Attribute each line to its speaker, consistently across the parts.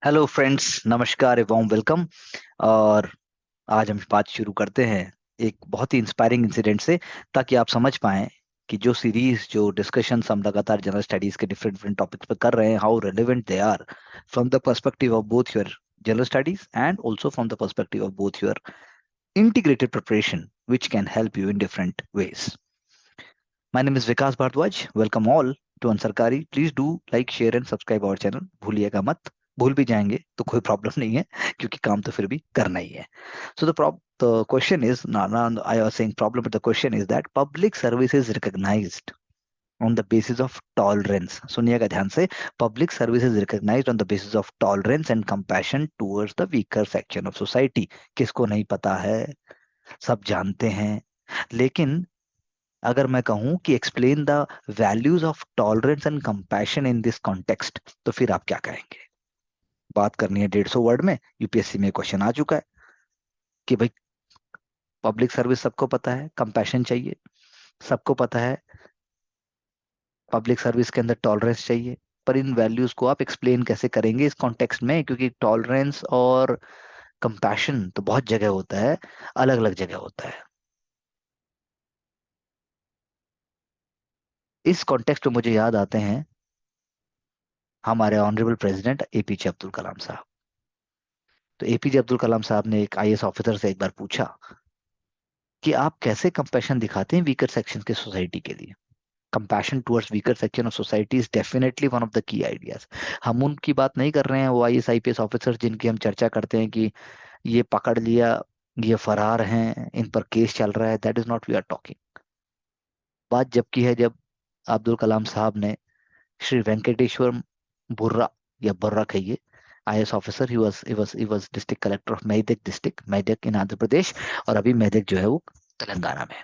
Speaker 1: Hello friends, नमस्कार एवं welcome. और आज हम बात शुरू करते हैं एक बहुत ही इंस्पायरिंग इंसिडेंट से, ताकि आप समझ पाएं कि जो सीरीज जो डिस्कशंस हम लगातार जनरल स्टडीज के डिफरेंट डिफरेंट टॉपिक्स पे कर रहे हैं, how relevant they are from the perspective of both your general studies and also from the perspective of both your integrated preparation, which can help you in different ways. My name is Vikas Bhardwaj. Welcome all to Ansarkari. Please do like, share and subscribe our channel. भूलिएगा मत। भूल भी जाएंगे तो कोई problem नहीं है, क्योंकि काम तो फिर भी करना ही है. So the question is, I was saying problem, but the question is that public service is recognized on the basis of tolerance. सुनिएगा ध्यान से. Public service is recognized on the basis of tolerance and compassion towards the weaker section of society. किसको नहीं पता है? सब जानते हैं. लेकिन अगर मैं कहूं कि explain the values of tolerance and compassion in this context, तो फिर आप क्या कहेंगे? बात करनी है 150 वर्ड में. यूपीएससी में क्वेश्चन आ चुका है कि भाई, पब्लिक सर्विस सबको पता है, कंपैशन चाहिए. सबको पता है पब्लिक सर्विस के अंदर टॉलरेंस चाहिए. पर इन वैल्यूज को आप एक्सप्लेन कैसे करेंगे इस कॉन्टेक्स्ट में? क्योंकि टॉलरेंस और कंपैशन तो बहुत जगह होता है, अलग अलग जगह होता है. इस कॉन्टेक्स्ट में मुझे याद आते हैं हमारे honourable president APJ Abdul Kalam साहब. तो एपीजे अब्दुल कलाम साहब ने एक आईएएस ऑफिसर से एक बार पूछा कि आप कैसे कंपैशन दिखाते हैं वीकर सेक्शन के सोसाइटी के लिए. Compassion towards weaker section of society is definitely one of the key ideas. हम उनकी बात नहीं कर रहे हैं, वो आईएएस आईपीएस ऑफिसर जिनकी हम चर्चा करते हैं कि ये पकड़ लिया, ये फरार हैं, इन पर केस चल रहा है. That is not we are talking. बात जब की है जब अब्दुल कलाम साहब ने श्री वेंकटेश्वर बुर्रा, या बुर्रा कहिए, IAS officer, he was district collector of Medak district, Medak in Andhra Pradesh. और अभी मेदक जो है वो तेलंगाना में है.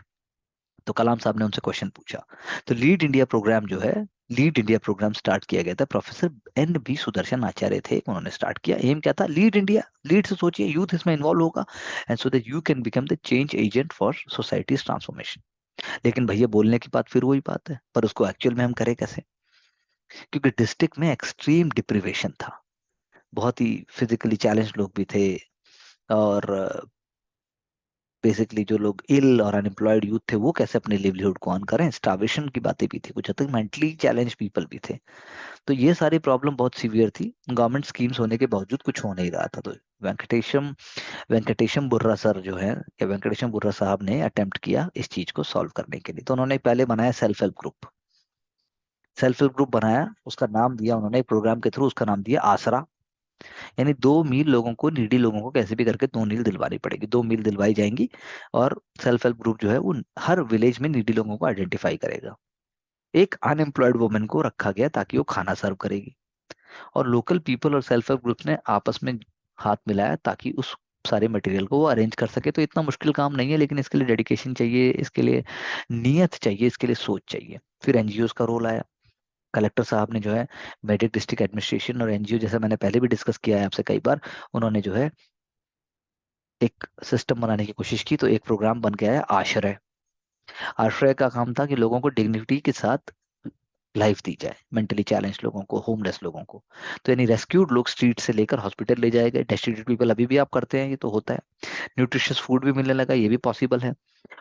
Speaker 1: तो कलाम साहब ने उनसे क्वेश्चन पूछा. तो लीड इंडिया प्रोग्राम जो है, लीड इंडिया प्रोग्राम स्टार्ट किया गया था. प्रोफेसर एन बी सुदर्शन आचार्य थे, उन्होंने स्टार्ट किया. एम क्या था? Lead India. लीड से सोचिए, यूथ इसमें इन्वॉल्व होगा, and so that you can become the change agent for societies transformation. लेकिन भैया, बोलने की बात फिर वही बात है, पर उसको एक्चुअल में हम करें कैसे? क्योंकि डिस्ट्रिक्ट में एक्सट्रीम डिप्रिवेशन था. बहुत ही फिजिकली चैलेंज लोग भी थे, और बेसिकली जो लोग इल और अनएम्प्लॉयड यूथ थे, वो कैसे अपने लिवलीहुड को ऑन करें. स्टार्वेशन की बातें भी थी, कुछ हद तक मेंटली चैलेंज पीपल भी थे. तो ये सारी प्रॉब्लम बहुत सीवियर थी. गवर्नमेंट स्कीम्स होने के बावजूद कुछ हो नहीं रहा था. तो वेंकटेशम वेंकटेशम बुर्रा सर जो है, या वेंकटेशम बुर्रा साहब ने अटेम्प्ट किया इस चीज को सॉल्व करने के लिए. तो उन्होंने पहले बनाया self help group. Self help group बनाया, उसका नाम दिया उन्होंने, एक प्रोग्राम के थ्रू उसका नाम दिया आसरा. यानी 2 मील लोगों को, नीडी लोगों को कैसे भी करके 2 मील दिलवानी पड़ेगी, 2 मील दिलवाई जाएंगी. और सेल्फ हेल्प ग्रुप जो है वो हर विलेज में नीडी लोगों को आइडेंटिफाई करेगा. एक अनएम्प्लॉयड वुमेन को रखा गया ताकि वो खाना सर्व करेगी. और लोकल पीपल और सेल्फ हेल्प ग्रुप ने आपस में हाथ मिलाया ताकि उस सारे मटेरियल को वो अरेंज कर सके. तो इतना मुश्किल काम नहीं है, लेकिन इसके लिए डेडिकेशन चाहिए, इसके लिए नियत चाहिए, इसके लिए सोच चाहिए. फिर एनजीओ का रोल आया. कलेक्टर साहब ने जो है, मेडिक डिस्ट्रिक्ट एडमिनिस्ट्रेशन और एनजीओ, जैसे मैंने पहले भी डिस्कस किया है आपसे कई बार, उन्होंने जो है एक सिस्टम बनाने की कोशिश की. तो एक प्रोग्राम बन गया है आश्रय. आश्रय का काम था कि लोगों को डिग्निटी के साथ लाइफ दी जाए, मेंटली चैलेंज लोगों को, होमलेस लोगों को. तो यानी रेस्क्यूड लोग स्ट्रीट से लेकर हॉस्पिटल ले जाए गए. डेस्टिट्यूट पीपल अभी भी आप करते हैं, ये तो होता है. न्यूट्रिशियस फूड भी मिलने लगा, ये भी पॉसिबल है.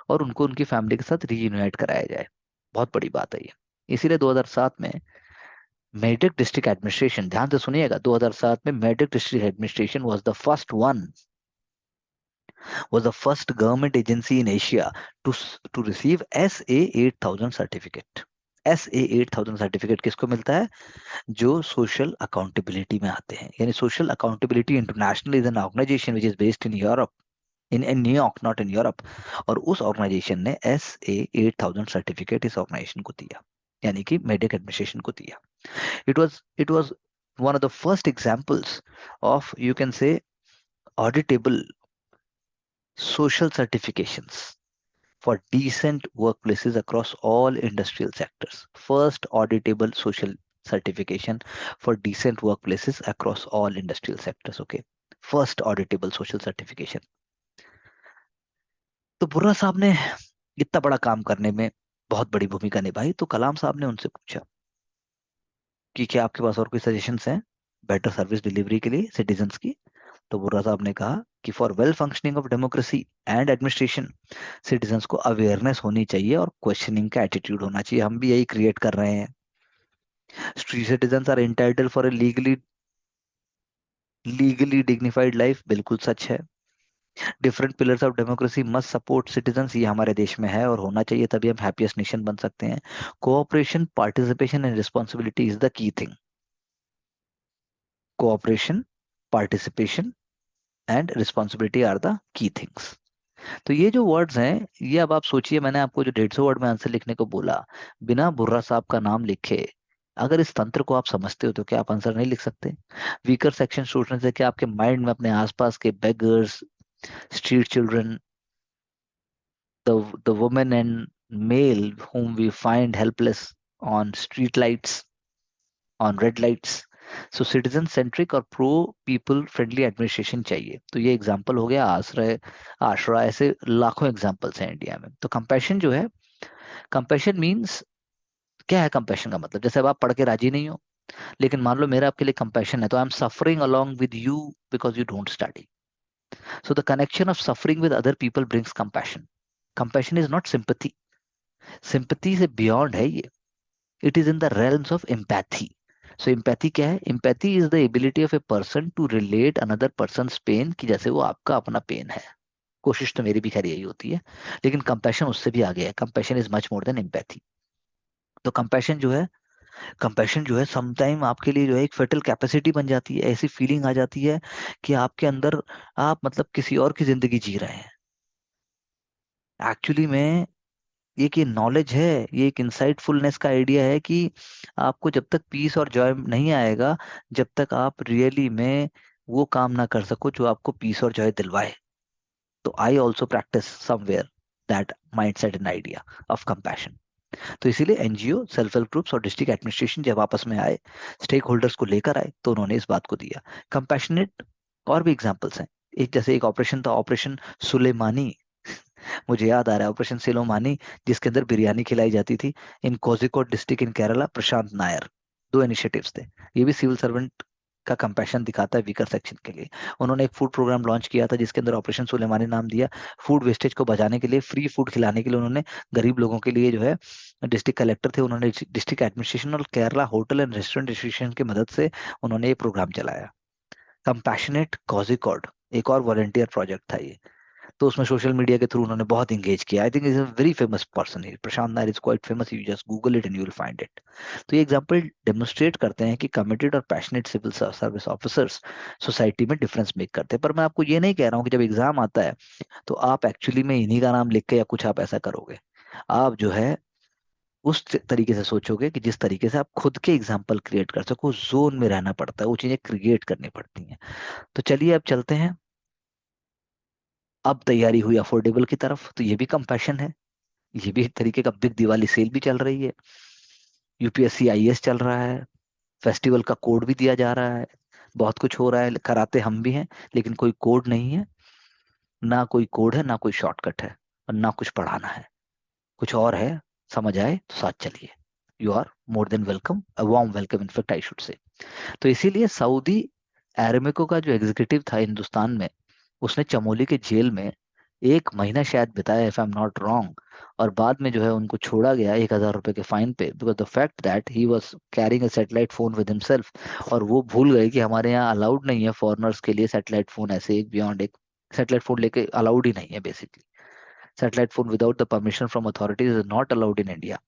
Speaker 1: और उनको उनकी फैमिली के साथ रीयूनाइट कराया जाए. बहुत बड़ी बात है ये. इसीलिए 2007 में मेडक डिस्ट्रिक्ट एडमिनिस्ट्रेशन, ध्यान से सुनिएगा, 2007 में Medak district administration was the first government agency in Asia to receive SA 8000 certificate. SA 8000 certificate किसको मिलता है? जो सोशल अकाउंटेबिलिटी में आते हैं. यानी social accountability international is an organisation which is based in Europe, in New York, not in Europe. और उस ऑर्गेनाइजेशन ने SA 8000 सर्टिफिकेट इस ऑर्गेनाइजेशन को दिया, यानी कि मेडिक एडमिनिस्ट्रेशन को दिया. It was one of the first examples of, you can say, auditable social certifications for decent workplaces across all industrial sectors. First auditable social certification for decent workplaces across all industrial sectors. Okay. First auditable social certification. तो बुर्रा साहब ने इतना बड़ा काम करने में बहुत बड़ी भूमिका निभाई. तो कलाम साहब ने उनसे पूछा कि क्या आपके पास और कोई सजेशंस हैं? बेटर सर्विस डिलीवरी के लिए सिटीजन्स की। तो बुर्रा साहब ने कहा कि for well functioning of democracy and administration, citizens को अवेयरनेस होनी चाहिए और क्वेश्चनिंग का एटीट्यूड होना चाहिए। हम भी यही क्रिएट कर रहे हैं। Citizens are entitled for a legally dignified life, बिल्कुल सच है। Different pillars of democracy must support citizens, ये हमारे देश में है और होना चाहिए, तभी हम हैप्पीएस्ट नेशन बन सकते हैं। Cooperation, participation and responsibility is the key thing. Cooperation, participation and responsibility are the key things. तो ये जो वर्ड्स हैं, ये अब आप सोचिए, मैंने आपको जो 150 वर्ड में आंसर लिखने को बोला, बिना बुर्रा साहब का नाम लिखे, अगर इस तंत्र को आप समझते हो तो क्या आप आंसर नहीं लिख सकते? वीकर सेक्शन सोचने से क्या आपके माइंड में अपने आसपास के beggars, street children, the women and male whom we find helpless on street lights, on red lights. So citizen centric और प्रो पीपल फ्रेंडली एडमिनिस्ट्रेशन चाहिए। तो ये एग्जांपल हो गया आश्रय, आश्रा, ऐसे लाखों एग्जांपल्स हैं इंडिया में। तो कंपैशन जो है, कंपैशन मीन्स क्या है? कंपैशन का मतलब, जैसे अब आप पढ़ के राजी नहीं हो, लेकिन मान लो मेरा आपके लिए कंपैशन है, तो I am suffering along with you because you don't study. So the connection of suffering with other people brings compassion. Compassion is not sympathy, sympathy से बियॉन्ड है ये। It is in the realms of empathy. So empathy क्या है? Empathy is the ability of a person to relate another person pain, की जैसे वो आपका अपना पेन है। कोशिश तो मेरी भी खैर यही होती है, लेकिन कंपैशन उससे भी आगे है। Compassion is much more than empathy. तो कंपैशन जो है समटाइम आपके लिए जो है एक फर्टल कैपेसिटी बन जाती है। ऐसी फीलिंग आ जाती है कि आपके अंदर आप मतलब किसी और की जिंदगी जी रहे हैं। एक्चुअली में एक ये नॉलेज है, ये एक इंसाइटफुलनेस का आइडिया है कि आपको जब तक पीस और जॉय नहीं आएगा, जब तक आप रियली में वो काम ना कर सको जो आपको पीस और जॉय दिलवाए। तो I also practice somewhere that mind set and idea of compassion. तो इसीलिए एनजीओ, सेल्फ हेल्प ग्रुप्स और डिस्ट्रिक्ट एडमिनिस्ट्रेशन जब आपस में आए, स्टेक होल्डर्स को लेकर आए, तो उन्होंने इस बात को दिया कंपैशनेट। और भी एग्जाम्पल्स हैं। एक जैसे एक ऑपरेशन था, ऑपरेशन सुलेमानी। मुझे याद आ रहा है ऑपरेशन सिलोमानी, जिसके अंदर बिरयानी खिलाई जाती थी। इन कोझिकोड डिस्ट्रिक्ट इन केरला, प्रशांत नायर। दो इनिशिएटिव्स थे। ये भी सिविल सर्वेंट का कंपैशन दिखाता है वीकर सेक्शन के लिए। उन्होंने एक फूड प्रोग्राम लॉन्च किया था जिसके अंदर ऑपरेशन सुलेमानी नाम दिया। फूड वेस्टेज को बचाने के लिए, फ्री फूड खिलाने के लिए उन्होंने गरीब लोगों के लिए जो है, डिस्ट्रिक्ट कलेक्टर थे, उन्होंने डिस्ट्रिक्ट एडमिनिस्ट्रेशन और Kerala hotel and restaurant association की मदद से उन्होंने ये प्रोग्राम चलाया। कंपैशनेट कॉजिकॉड एक और वॉलंटियर प्रोजेक्ट था ये। तो उसमें सोशल मीडिया के थ्रू उन्होंने बहुत इंगेज किया। I think is a very famous person है Prashant Nair, is quite famous, you just Google it and you will find it. तो ये एग्जांपल डेमोन्स्ट्रेट करते हैं कि कमिटेड और passionate civil service officers society में डिफरेंस मेक करते हैं। पर मैं आपको ये नहीं कह रहा हूँ कि जब एग्जाम आता है तो आप एक्चुअली में इन्हीं का नाम लिख के या कुछ आप ऐसा करोगे। आप जो है उस तरीके से सोचोगे कि जिस तरीके से आप खुद के एग्जाम्पल क्रिएट कर सको। जोन में रहना पड़ता है, वो चीजें क्रिएट करनी पड़ती हैं। तो चलिए अब चलते हैं। अब तैयारी हुई अफोर्डेबल की तरफ, तो ये भी कंपैशन है। ये भी एक तरीके का बिग दिवाली सेल भी चल रही है। यूपीएससी आईएएस चल रहा है। फेस्टिवल का कोड भी दिया जा रहा है। बहुत कुछ हो रहा है, कराते हम भी हैं, लेकिन कोई कोड नहीं है। ना कोई कोड है, ना कोई शॉर्टकट है, और ना कुछ पढ़ाना है। कुछ और है, समझ आए तो साथ चलिए। You are more than welcome, a warm welcome in fact I should say. तो इसीलिए सऊदी एरामिको का जो एग्जीक्यूटिव था हिंदुस्तान में, उसने चमोली के जेल में 1 महीना शायद बिताया, if I am not wrong. और बाद में जो है उनको छोड़ा गया 1,000 रुपए के फाइन पे, because the fact that he was carrying a satellite phone with himself. और वो भूल गए कि हमारे यहाँ अलाउड नहीं है फॉरेनर्स के लिए सैटेलाइट फोन, ऐसे एक बियॉन्ड एक सैटेलाइट फोन लेके अलाउड ही नहीं है basically. Satellite phone without the permission from authorities is not allowed in India.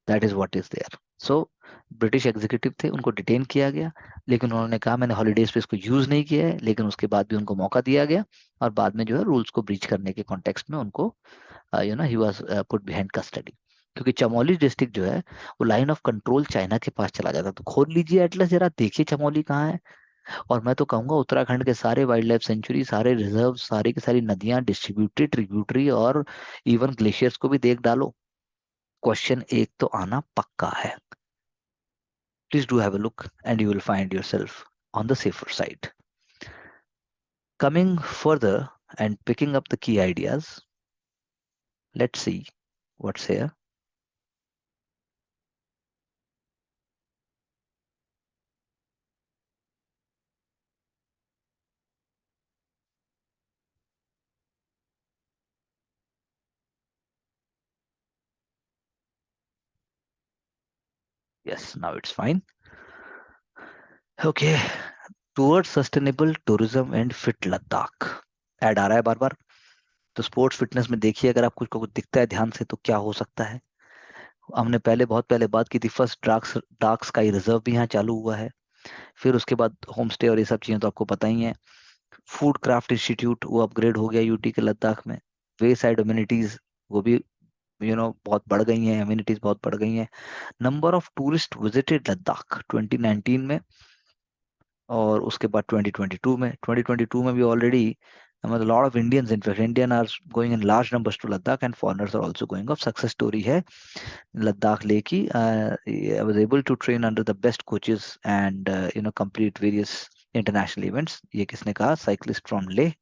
Speaker 1: That is what is there. So British executive थे, उनको डिटेन किया गया, लेकिन उन्होंने कहा मैंने हॉलीडेज पे इसको यूज नहीं किया है, लेकिन उसके बाद भी उनको मौका दिया गया। और बाद में जो है रूल्स को ब्रीच करने के कॉन्टेक्स्ट में उनको he was put behind custody. क्योंकि चमोली डिस्ट्रिक्ट जो है वो लाइन ऑफ कंट्रोल चाइना के पास चला जाता। तो खोल लीजिए एटलस जरा, देखिए चमोली कहाँ है। और मैं तो कहूंगा उत्तराखंड के सारे वाइल्ड लाइफ सेंचुरी, सारे रिजर्व, सारी की सारी नदियां, डिस्ट्रीब्यूटेड, ट्रिब्यूटरी और इवन ग्लेशियर्स को भी देख डालो। क्वेश्चन एक तो आना पक्का है। Please do have a look and you will find yourself on the safer side. Coming further and picking up the key ideas, let's see what's here. Yes, now it's fine. Okay. Towards sustainable tourism and fit Ladakh, ad आ रहा है बार बार. तो sports fitness में देखिए, अगर आपको कुछ दिखता है ध्यान से तो क्या हो सकता है. हमने पहले बहुत पहले बात की थी, फर्स्ट डार्क स्काई रिजर्व भी यहाँ चालू हुआ है. फिर उसके बाद होम स्टे और ये सब चीजें तो आपको पता ही है. फूड क्राफ्ट इंस्टीट्यूट वो अपग्रेड हो गया यूटी के लद्दाख में. वे साइड अम्यूनिटीज वो भी बहुत बढ़ गई हैं, अम्यूनिटीज बहुत बढ़ गई हैं. Number of tourist visited Ladakh 2019 में, और उसके बाद 2022 में भी ऑलरेडी मतलब lot of Indians, in fact Indian are going in large numbers to Ladakh and foreigners are also going. Of success story है लद्दाख लेह की. I was able to train under the best coaches and complete various international events. ये किसने कहा? Cyclist from Leh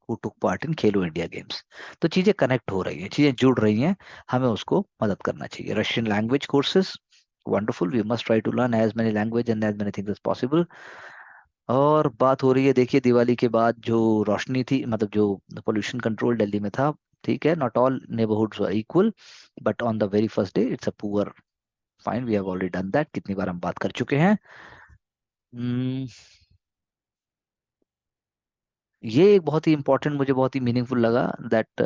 Speaker 1: who took part in Khelo India games. तो चीजें connect हो रही हैं, चीजें जुड़ रही हैं, हमें उसको मदद करना चाहिए. Russian language courses, wonderful, we must try to learn as many language and as many things as possible. और बात हो रही है, देखिए दिवाली के बाद जो रोशनी थी, मतलब जो पोल्यूशन कंट्रोल दिल्ली में था, ठीक है, not all neighbourhoods are equal, but on the very first day it's a poor. Fine, we have already done that, कितनी बार हम बात कर चुके हैं. Hmm, ये एक बहुत ही इंपॉर्टेंट, मुझे बहुत ही मीनिंगफुल लगा, that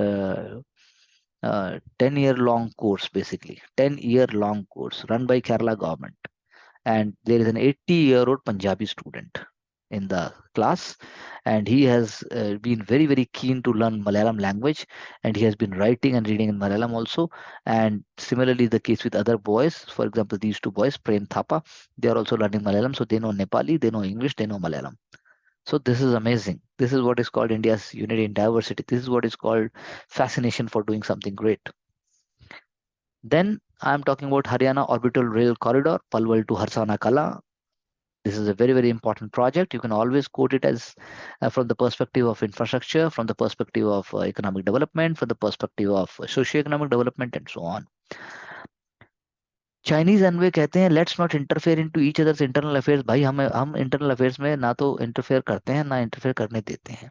Speaker 1: 10 year long course, basically 10 year long course run by Kerala government, and there is an 80-year-old Punjabi student in the class, and he has been very very keen to learn Malayalam language, and he has been writing and reading in Malayalam also. And similarly the case with other boys, for example these two boys, Prem Thapa, they are also learning Malayalam, so they know Nepali, they know English, they know Malayalam. So this is amazing. This is what is called India's unity in diversity. This is what is called fascination for doing something great. Then I am talking about Haryana Orbital Rail Corridor, Palwal to Harsana Kala. This is a very, very important project. You can always quote it as from the perspective of infrastructure, from the perspective of economic development, from the perspective of socio-economic development, and so on. Chinese envy कहते हैं let's not interfere into each others internal affairs. भाई हम internal affairs में ना तो interfere करते हैं, ना इंटरफेयर करने देते हैं.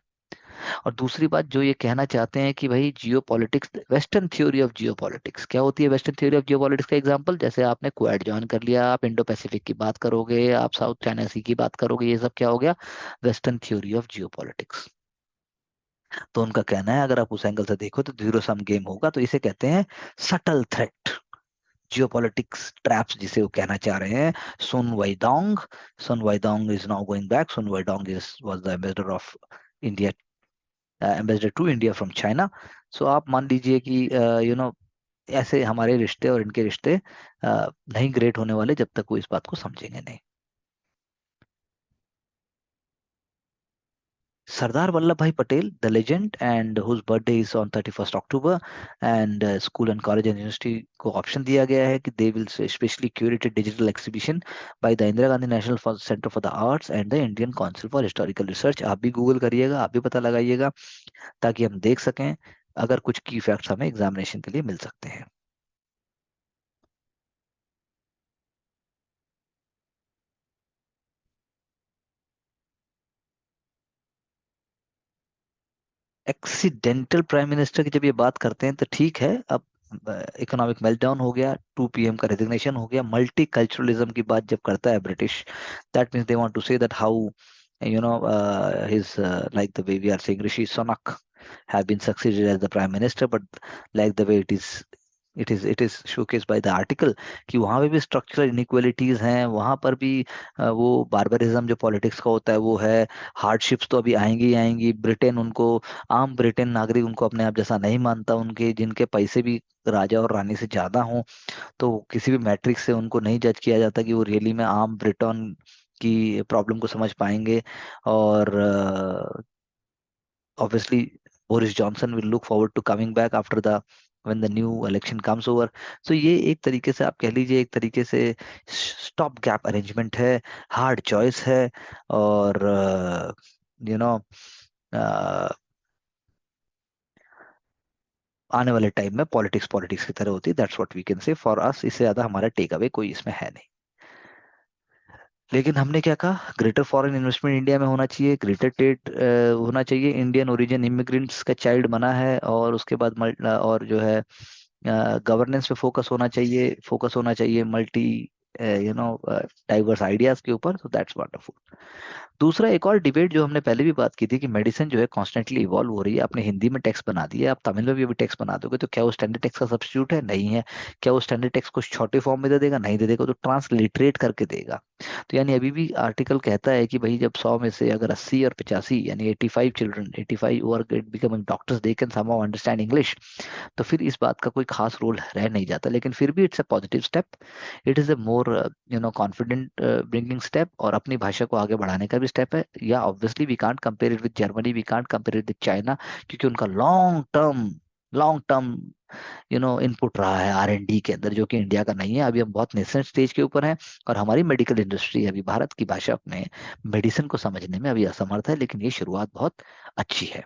Speaker 1: और दूसरी बात जो ये कहना चाहते हैं कि भाई जियो politics, western theory of Jio politics क्या होती है? Western theory of Jio politics का एग्जाम्पल, जैसे आपने क्वाड ज्वाइन कर लिया, आप इंडो पैसिफिक की बात करोगे, आप साउथ चाइना सी की बात करोगे, ये सब क्या हो गया? Western theory of Jio politics. तो उनका कहना है अगर आप उस एंगल से देखो तो जीरो सम गेम होगा. तो इसे कहते हैं सटल थ्रेट, जियोपॉलिटिक्स ट्रैप्स, जिसे वो कहना चाह रहे हैं. Sun Weidong, Sun Weidong is now going back. Sun Weidong is was the ambassador of India, ambassador to India from China. So आप मान लीजिए कि ऐसे हमारे रिश्ते और इनके रिश्ते नहीं ग्रेट होने वाले जब तक वो इस बात को समझेंगे नहीं. Sardar Vallabhbhai Patel, the legend, and whose birthday is on 31st October, and school and college and university को option दिया गया है कि they will specially curated digital exhibition by the Indira Gandhi National Center for the Arts and the Indian Council for Historical Research. आप भी Google करिएगा, आप भी पता लगाइएगा, ताकि हम देख सकें अगर कुछ की फैक्ट्स हमें एग्जामिनेशन के लिए मिल सकते हैं. एक्सीडेंटल प्राइम मिनिस्टर की जब ये बात करते हैं तो ठीक है. अब इकोनॉमिक मेल्टडाउन हो गया, 2 PM का रेजिग्नेशन हो गया, मल्टी कल्चरलिज्म की बात जब करता है British, that means they want to say that how his like the way we are saying Rishi Sunak have been succeeded as the prime minister, but like the way it is showcased by the article कि वहाँ पे भी structural inequalities हैं, वहाँ पर भी वो barbarism जो पॉलिटिक्स का होता है वो है. हार्डशिप्स तो अभी आएंगी ही आएंगी. ब्रिटेन उनको, आम ब्रिटेन नागरिक उनको अपने आप जैसा नहीं मानता, उनके जिनके पैसे भी राजा और रानी से ज्यादा हों, तो किसी भी मैट्रिक्स से उनको नहीं जज किया जाता कि वो रियली में आम ब्रिटेन की प्रॉब्लम को समझ पाएंगे. और obviously Boris Johnson will look forward to coming back after the when the new election comes over. So ये एक तरीके से आप कह लीजिए, एक तरीके से स्टॉप गैप अरेंजमेंट है, हार्ड चॉइस है, और यू नो आने वाले टाइम में पॉलिटिक्स पॉलिटिक्स की तरह होती है. That's what we can say for us. इससे ज्यादा हमारा टेक अवे कोई इसमें है नहीं. लेकिन हमने क्या कहा? ग्रेटर फॉरेन इन्वेस्टमेंट इंडिया में होना चाहिए, ग्रेटर ट्रेड होना चाहिए, इंडियन ओरिजिन इमिग्रेंट्स का चाइल्ड बना है, और उसके बाद और जो है गवर्नेंस पे फोकस होना चाहिए, फोकस होना चाहिए मल्टी डाइवर्स आइडियाज के ऊपर, तो दैट्स वंडरफुल। दूसरा, एक और डिबेट जो हमने पहले भी बात की थी कि मेडिसिन जो है कॉन्स्टेंटली इवॉल्व हो रही है। आपने हिंदी में टेक्स्ट बना दिया, आप तमिल में भी अभी टेक्स्ट बना दोगे, तो क्या वो स्टैंडर्ड टेक्स्ट का सब्स्टिट्यूट है? नहीं है। क्या वो स्टैंडर्ड टेक्स्ट को छोटे फॉर्म में दे देगा? नहीं दे देगा, तो ट्रांसलिटरेट करके देगा। तो यानी अभी भी आर्टिकल कहता है कि भाई जब 100 में से अगर 80 और 85 यानी 85 children, 85 who are becoming doctors, they can somehow understand English, तो फिर इस बात का कोई खास रोल रह नहीं जाता। लेकिन फिर भी it's a positive step, it is a more confident bringing step, और अपनी भाषा को आगे बढ़ाने का भी स्टेप है। या obviously we can't compare it with Germany, we can't compare it with China, क्योंकि उनका लॉन्ग टर्म इनपुट रहा है R&D के अंदर, जो कि इंडिया का नहीं है। अभी हम बहुत नेसेंट स्टेज के ऊपर हैं, और हमारी मेडिकल इंडस्ट्री अभी भारत की भाषा में मेडिसिन को समझने में अभी असमर्थ है, लेकिन ये शुरुआत बहुत अच्छी है।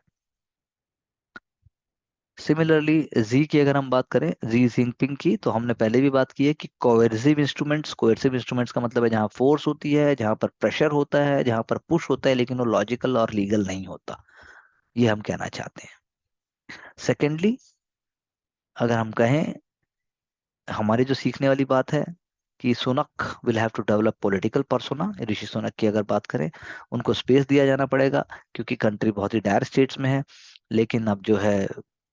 Speaker 1: सिमिलरली जी की अगर हम बात करें, जी जिनपिंग की, तो हमने पहले भी बात की है कि कोएर्सिव इंस्ट्रूमेंट्स का मतलब है जहां फोर्स होती है, जहां पर प्रेशर होता है, जहां पर पुश होता है, लेकिन वो लॉजिकल और लीगल नहीं होता। ये हम कहना चाहते हैं। सेकेंडली, अगर हम कहें, हमारी जो सीखने वाली बात है कि Sunak will have to develop political persona. Rishi Sunak की अगर बात करें, उनको स्पेस दिया जाना पड़ेगा, क्योंकि कंट्री बहुत ही डायर स्टेट्स में है। लेकिन अब जो है,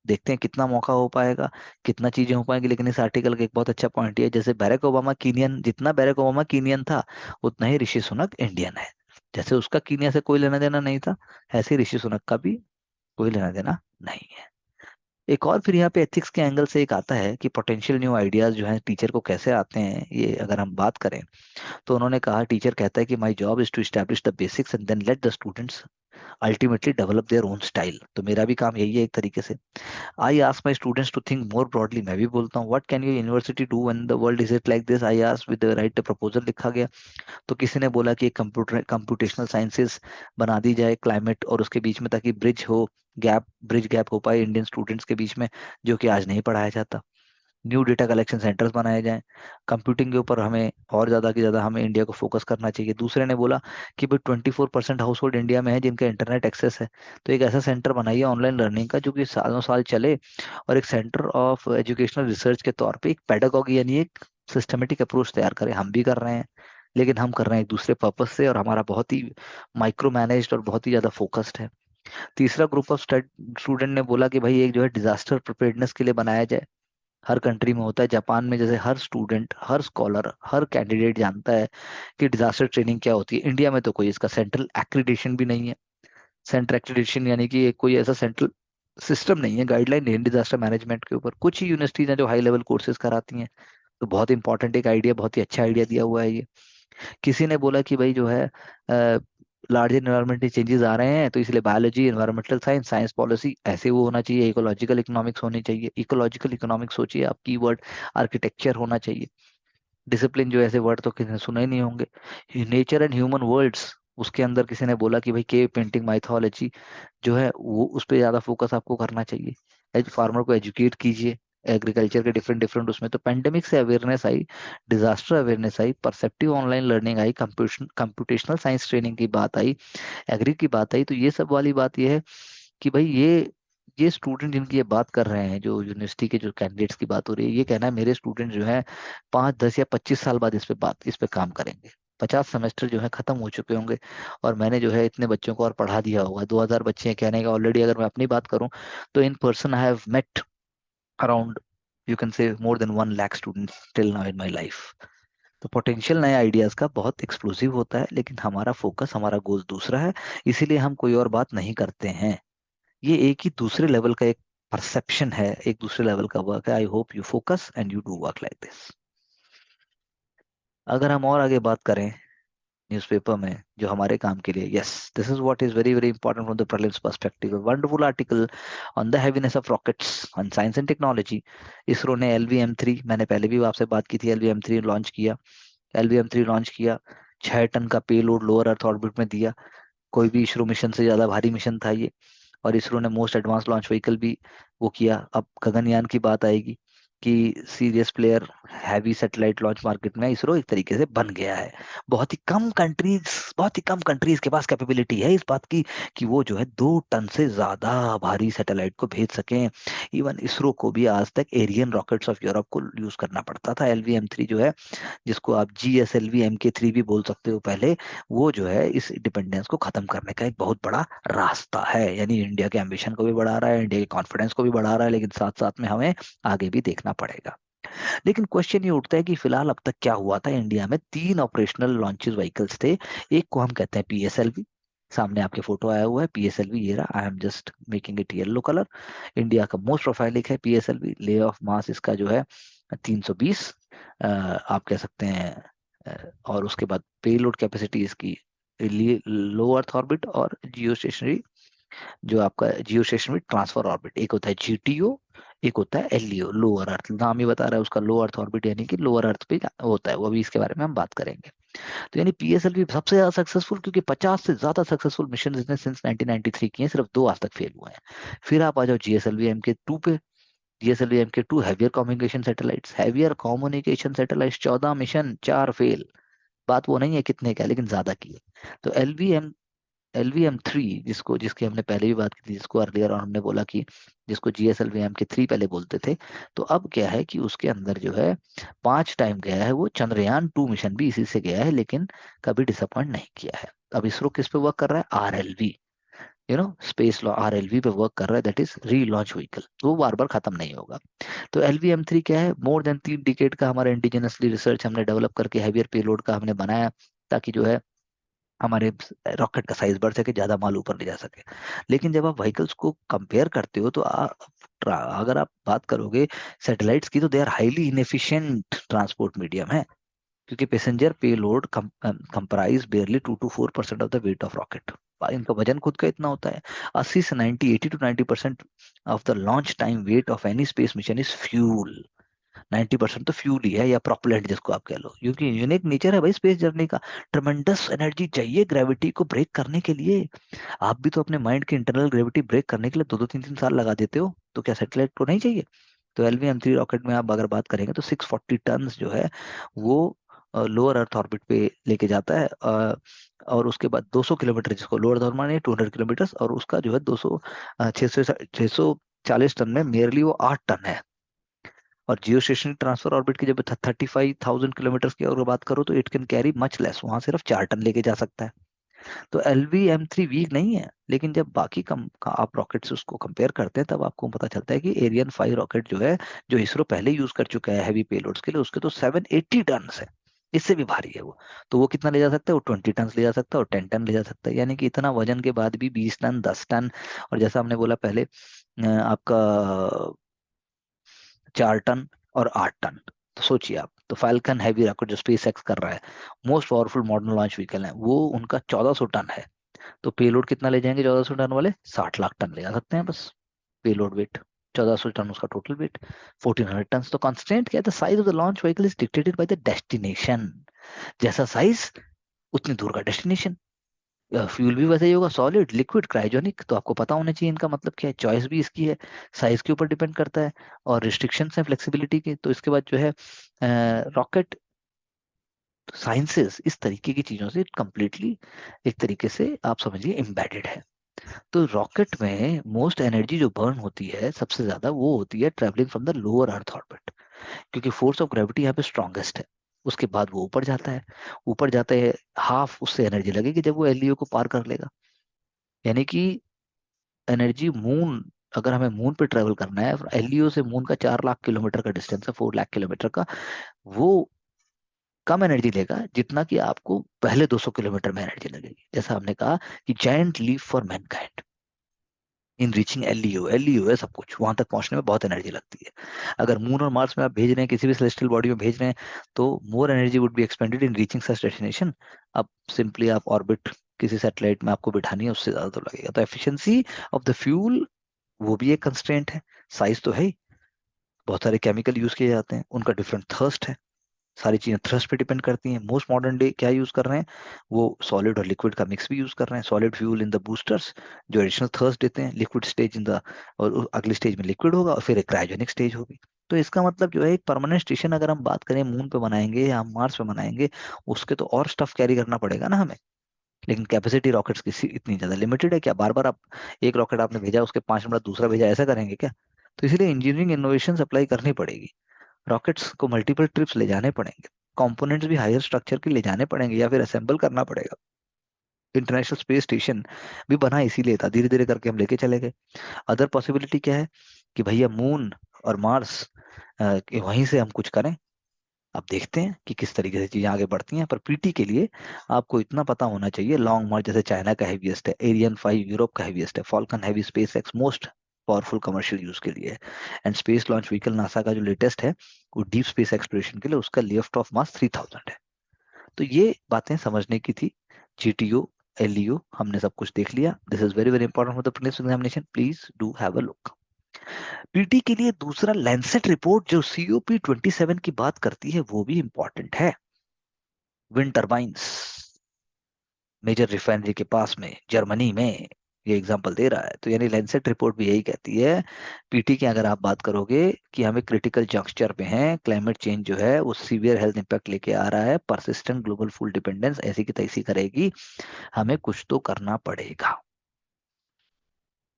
Speaker 1: देखते हैं कितना मौका हो पाएगा, कितना चीजें हो पाएंगी। लेकिन इस आर्टिकल का एक बहुत अच्छा पॉइंट ये है, जैसे बैरक ओबामा कीनियन, जितना बैरक ओबामा कीनियन था, उतना ही ऋषि सुनक इंडियन है। जैसे उसका कीनिया से कोई लेना देना नहीं था, ऐसे ही ऋषि सुनक का भी कोई लेना देना नहीं है। एक और फिर यहाँ पे एथिक्स के एंगल से एक आता है कि पोटेंशियल न्यू आइडियाज जो हैं टीचर को कैसे आते हैं। ये अगर हम बात करें, तो उन्होंने कहा, टीचर कहता है कि my job is to establish the basics and then let the students ultimately develop their own style. तो मेरा भी काम यही है एक तरीके से। I ask my students to think more broadly. मैं भी बोलता हूँ, what can your university do when the world is it like this, I ask with the right proposal लिखा गया। तो किसी ने बोला कि एक कंप्यूटेशनल साइंसेस बना दी जाए क्लाइमेट और उसके बीच में, ताकि ब्रिज गैप हो पाए इंडियन स्टूडेंट्स के बीच में, जो कि आज नहीं पढ़ाया जाता। न्यू डेटा कलेक्शन सेंटर्स बनाए जाएं। कंप्यूटिंग के ऊपर हमें और ज़्यादा की ज़्यादा हमें इंडिया को फोकस करना चाहिए। दूसरे ने बोला कि भाई 24% हाउस होल्ड इंडिया में है जिनका इंटरनेट एक्सेस है, तो एक ऐसा सेंटर बनाइए ऑनलाइन लर्निंग का, जो कि सालों साल चले, और एक सेंटर ऑफ एजुकेशनल रिसर्च के तौर पे एक पेडागॉगी यानी एक सिस्टमेटिक अप्रोच तैयार करें। हम भी कर रहे हैं, लेकिन हम कर रहे हैं एक दूसरे पर्पज से, और हमारा बहुत ही माइक्रो मैनेज्ड और बहुत ही ज़्यादा फोकस्ड है। तीसरा ग्रुप ऑफ स्टूडेंट ने बोला कि भाई एक जो है डिजास्टर प्रिपेयर्डनेस के लिए बनाया जाए। हर कंट्री में होता है। जापान में जैसे हर स्टूडेंट, हर स्कॉलर, हर कैंडिडेट जानता है कि डिजास्टर ट्रेनिंग क्या होती है। इंडिया में तो कोई इसका सेंट्रल एक्रीडिटेशन भी नहीं है। सेंट्रल एक्रीडिटेशन यानी कि कोई ऐसा सेंट्रल सिस्टम नहीं है, गाइडलाइन नहीं है डिजास्टर मैनेजमेंट के ऊपर। कुछ ही यूनिवर्सिटीज हैं जो हाई लेवल कोर्सेज कराती हैं। तो बहुत इंपॉर्टेंट एक आइडिया, बहुत ही अच्छा आइडिया दिया हुआ है ये। किसी ने बोला कि भाई जो है लार्ज एनवायरमेंटल चेंजेस आ रहे हैं, तो इसलिए biology, environmental science, science policy ऐसे वो होना चाहिए। इकोलॉजिकल इकोनॉमिक्स होनी चाहिए। इकोलॉजिकल इकोनॉमिक्स सोचिए आप, कीवर्ड आर्किटेक्चर होना चाहिए। डिसिप्लिन, जो ऐसे वर्ड तो किसी ने सुने ही नहीं होंगे। नेचर एंड ह्यूमन वर्ल्ड्स, उसके अंदर किसी ने बोला कि भाई केव पेंटिंग माइथोलॉजी जो है वो, उस पर ज्यादा फोकस आपको करना चाहिए। एज फार्मर को एजुकेट कीजिए एग्रीकल्चर के डिफरेंट डिफरेंट उसमें। तो पेंडेमिक से अवेयरनेस आई, डिजास्टर अवेयरनेस आई, परसेप्टिव ऑनलाइन लर्निंग आई, कंप्यूटेशनल साइंस ट्रेनिंग की बात आई, एग्री की बात आई। तो ये सब वाली बात ये है कि भाई ये स्टूडेंट जिनकी ये बात कर रहे हैं, जो यूनिवर्सिटी के जो कैंडिडेट्स की बात हो रही है, ये कहना है मेरे स्टूडेंट जो है 5, 10 या 25 साल बाद इस पे काम करेंगे। 50 सेमेस्टर जो है खत्म हो चुके होंगे, और मैंने जो है इतने बच्चों को और पढ़ा दिया होगा। 2000 बच्चे हैं कहने का ऑलरेडी। अगर मैं अपनी बात करूं, तो in person I have met around, you can say more than 1 lakh students till now in my life. तो पोटेंशियल नए आइडियाज का बहुत एक्सप्लोसिव होता है, लेकिन हमारा फोकस, हमारा गोल दूसरा है। इसीलिए हम कोई और बात नहीं करते हैं। ये एक ही दूसरे लेवल का एक परसेप्शन है, एक दूसरे लेवल का वर्क है। I hope you focus and you do work like this. अगर हम और आगे बात करें न्यूज़पेपर में जो हमारे काम के लिए, yes, this is what is very very important from the prelims perspective. Wonderful article on the heaviness of rockets on science and technology. ISRO ने LVM-3, मैंने पहले भी आपसे बात की थी, LVM-3 लॉन्च किया। LVM-3 लॉन्च किया, 6 टन का पेलोड लोअर अर्थ ऑर्बिट में दिया। कोई भी इसरो मिशन से ज्यादा भारी मिशन था ये। और इसरो ने मोस्ट एडवांस लॉन्च व्हीकल भी वो किया। अब गगनयान की बात आएगी, कि serious player heavy satellite launch market में इसरो एक तरीके से बन गया है। बहुत ही कम कंट्रीज के पास कैपेबिलिटी है इस बात की कि वो जो है 2 टन से ज्यादा भारी सैटेलाइट को भेज सकें। इवन इसरो को भी आज तक एरियन रॉकेट्स ऑफ यूरोप को यूज करना पड़ता था। LVM-3 जो है, जिसको आप GSLV MK3 भी बोल सकते हो पहले, वो जो है इस डिपेंडेंस को खत्म करने का एक बहुत बड़ा रास्ता है। यानी इंडिया के एम्बिशन को भी बढ़ा रहा है, इंडिया के कॉन्फिडेंस को भी बढ़ा रहा है, लेकिन साथ साथ में हमें आगे भी देखना पड़ेगा। लेकिन क्वेश्चन ये उठता है कि फिलहाल अब तक क्या हुआ था। इंडिया में 3 ऑपरेशनल लॉन्चेस व्हीकल्स थे। एक को हम कहते हैं PSLV, सामने आपके फोटो आया हुआ है PSLV, ये रहा, I am just making it yellow colour. India का मोस्ट प्रोफाइलिक है PSLV। ले ऑफ मास इसका जो है 320, आप कह सकते हैं। और उसके बाद पेलोड कैपेसिटी इसकी लो अर्थ ऑर्बिट और जियो स्टेशनरी, जो आपका जियो स्टेशनरी ट्रांसफर ऑर्बिट, एक होता है GTO, एक होता है LEO, लोअर अर्थ। नाम ही बता रहा है उसका, लो अर्थ ऑर्बिट, यानी कि लोअर अर्थ पे होता है वो। अभी इसके बारे में हम बात करेंगे। तो यानी PSLV सबसे ज्यादा सक्सेसफुल, क्योंकि 50 से ज्यादा सक्सेसफुल मिशन इसने सिंस 1993 किए हैं, सिर्फ 2 आज तक फेल हुए हैं। फिर आप आ जाओ GSLV MK2 पे। GSLV MK2 heavier communication satellites, 14 mission, 4 fail. बात वो नहीं है कितने का, लेकिन ज्यादा की है। तो LVM3, जिसकी हमने पहले भी बात की थी, जिसको अर्लियर और हमने बोला कि जिसको GSLV MK3 पहले बोलते थे, तो अब क्या है कि उसके अंदर जो है 5 टाइम गया है वो। चंद्रयान 2 मिशन भी इसी से गया है, लेकिन कभी डिसअपॉइंट नहीं किया है। अब इसरो किस पे वर्क कर रहा है? RLV, स्पेस लॉ, RLV पे वर्क कर रहा है, दैट इज रीलॉन्च व्हीकल। तो वो बार बार खत्म नहीं होगा। तो LVM3 क्या है? मोर देन 3 डिकेड का हमारा इंडिजिनसली रिसर्च हमने डेवलप करके हैवियर पेलोड का हमने बनाया, ताकि जो है हमारे रॉकेट का साइज बढ़ सके, ज्यादा माल ऊपर ले जा सके। लेकिन जब आप व्हीकल्स को कंपेयर करते हो तो अगर आप बात करोगे सैटेलाइट्स की, तो they are highly inefficient transport medium है, क्योंकि passenger payload comprise barely 2 to 4% of the weight of rocket. इनका वजन खुद का इतना होता है। 80 से 90, 80 to 90% of the launch time weight of any space mission is fuel. 90% तो फ्यूल ही है, या प्रोपेलेंट जिसको आप कह लो, क्योंकि यूनिक नेचर है भाई स्पेस जर्नी का। ट्रमेंडस एनर्जी चाहिए ग्रेविटी को ब्रेक करने के लिए। आप भी तो अपने माइंड की इंटरनल ग्रेविटी ब्रेक करने के लिए 2-2 3-3 साल लगा देते हो, तो क्या सैटेलाइट को नहीं चाहिए? तो LVM3 रॉकेट में आप अगर बात करेंगे तो 640 टन जो है वो लोअर अर्थ ऑर्बिट पे लेके जाता है। और उसके बाद 200 किलोमीटर, जिसको लोअर अर्थ ऑर्बिट है 200 किलोमीटर, और उसका जो है 640 टन में मेयरली वो 8 टन है। और जियो स्टेशनरी ट्रांसफर ऑर्बिट की जब 35,000 किलोमीटर की अगर बात करो, तो it can carry much less, वहां सिर्फ 4 टन लेके जा सकता है। तो LVM3 वीक नहीं है, लेकिन जब बाकी कम का आप रॉकेट से उसको कंपेयर करते हैं, तब आपको पता चलता है कि एरियन 5 रॉकेट जो है, जो इसरो पहले यूज कर चुका है हैवी पेलोड्स के लिए, उसके तो 780 टन है। इससे भी भारी है वो। तो वो कितना ले जा सकता है? वो 20 टन ले जा सकता है, और 10 टन ले जा सकता है। यानी कि इतना वजन के बाद भी 20 टन, 10 टन, और जैसा हमने बोला पहले, आपका 4 टन और 8 टन। तो सोचिए आप, तो फाल्कन हैवी रॉकेट जो स्पेस एक्स कर रहा है, most powerful modern launch vehicle है वो, उनका 1400 टन है। तो पेलोड कितना ले जाएंगे 1400 टन वाले? 60 लाख टन ले जा सकते हैं बस। पेलोड वेट 1400 टन, उसका टोटल वेट 1400 टन। तो कांस्टेंट क्या है? The size of the launch vehicle is dictated by the destination. जैसा साइज, उतनी दूर का डेस्टिनेशन। फ्यूल भी वैसे ही होगा, सॉलिड, लिक्विड, क्रायोजेनिक। तो आपको पता होना चाहिए इनका मतलब क्या है। चॉइस भी इसकी है, साइज के ऊपर डिपेंड करता है, और रिस्ट्रिक्शंस हैं फ्लेक्सिबिलिटी के। तो इसके बाद जो है रॉकेट साइंसेस इस तरीके की चीजों से कंप्लीटली, एक तरीके से आप समझिए, एम्बेडेड है। तो रॉकेट में मोस्ट एनर्जी जो बर्न होती है सबसे ज्यादा, वो होती है travelling from the lower earth orbit, क्योंकि फोर्स ऑफ ग्रेविटी यहाँ पे स्ट्रांगेस्ट है। उसके बाद वो ऊपर जाता है। ऊपर जाते हैं, हाफ उससे एनर्जी लगेगी जब वो LEO को पार कर लेगा। यानी कि एनर्जी मून, अगर हमें मून पे ट्रेवल करना है, LEO से मून का 4 लाख किलोमीटर का डिस्टेंस है, 4 लाख किलोमीटर का, वो कम एनर्जी लेगा जितना कि आपको पहले 200 किलोमीटर में एनर्जी लगेगी। जैसा हमने कहा कि giant leap for mankind in reaching LEO है सब कुछ, वहां तक पहुंचने में बहुत एनर्जी लगती है। अगर मून और मार्स में आप भेज रहे हैं, किसी भी सेलेस्टियल बॉडी में भेज रहे हैं, तो more energy would be expanded in reaching such destination. अब सिंपली आप ऑर्बिट किसी सैटेलाइट में आपको बिठानी है, उससे ज्यादा तो लगेगा। तो एफिशिएंसी ऑफ द फ्यूल, वो भी एक कंस्ट्रेंट है। साइज तो है ही, बहुत सारे केमिकल यूज किए जाते हैं, उनका डिफरेंट थर्स्ट है। सारी चीजें थ्रस्ट पे डिपेंड करती हैं। मोस्ट मॉडर्न डे क्या यूज कर रहे हैं? वो सॉलिड और लिक्विड का मिक्स भी यूज कर रहे हैं। Solid fuel in the boosters, जो एडिशनल थर्स्ट देते हैं। लिक्विड स्टेज इन द, और अगली स्टेज में लिक्विड होगा, और फिर एक क्रायोजेनिक स्टेज होगी। तो इसका मतलब जो है एक परमानेंट स्टेशन अगर हम बात करें मून पे बनाएंगे या हम मार्स पे बनाएंगे, उसके तो और स्टफ कैरी करना पड़ेगा ना हमें। लेकिन कैपेसिटी रॉकेट्स की इतनी ज्यादा लिमिटेड है क्या, बार बार आप एक रॉकेट आपने भेजा उसके 5 मिनट बाद दूसरा भेजा, ऐसा करेंगे क्या? तो इसीलिए इंजीनियरिंग इनोवेशन अप्लाई करनी पड़ेगी। रॉकेट्स को मल्टीपल ट्रिप्स ले जाने पड़ेंगे, कंपोनेंट्स भी हायर स्ट्रक्चर के ले जाने पड़ेंगे या फिर असेंबल करना पड़ेगा। इंटरनेशनल स्पेस स्टेशन भी बना इसीलिए था, धीरे धीरे करके हम लेके चले गए। अदर पॉसिबिलिटी क्या है कि भैया मून और मार्स वहीं से हम कुछ करें। अब देखते हैं कि किस तरीके से चीजें आगे बढ़ती हैं, पर पीटी के लिए आपको इतना पता होना चाहिए, लॉन्ग मार्च जैसे चाइना का हैवीएस्ट है, एरियन 5 यूरोप का हैवीएस्ट है, Falcon heavy space x most powerful commercial use के लिए है, and space launch vehicle NASA का जो लेटेस्ट है वो डीप स्पेस एक्सप्लोरेशन के लिए, उसका लिफ्ट ऑफ मास 3000 है। तो ये बातें समझने की थी। जीटीयू, एलईयू हमने सब कुछ देख लिया। This is very very important for the prelims examination, please do have a look. PT के लिए दूसरा लैंसेट रिपोर्ट जो COP27 की बात करती है वो भी इंपॉर्टेंट है। विंड टर्बाइंस मेजर रिफाइनरी के पास में जर्मनी में, ये एग्जांपल दे रहा है। तो यानी लैंसेट रिपोर्ट भी यही कहती है, पीटी की अगर आप बात करोगे कि हमें क्रिटिकल जंक्चर पे हैं, क्लाइमेट चेंज जो है वो सीवियर हेल्थ इंपैक्ट लेके आ रहा है, परसिस्टेंट ग्लोबल फूड डिपेंडेंस ऐसी की तैसी करेगी, हमें कुछ तो करना पड़ेगा।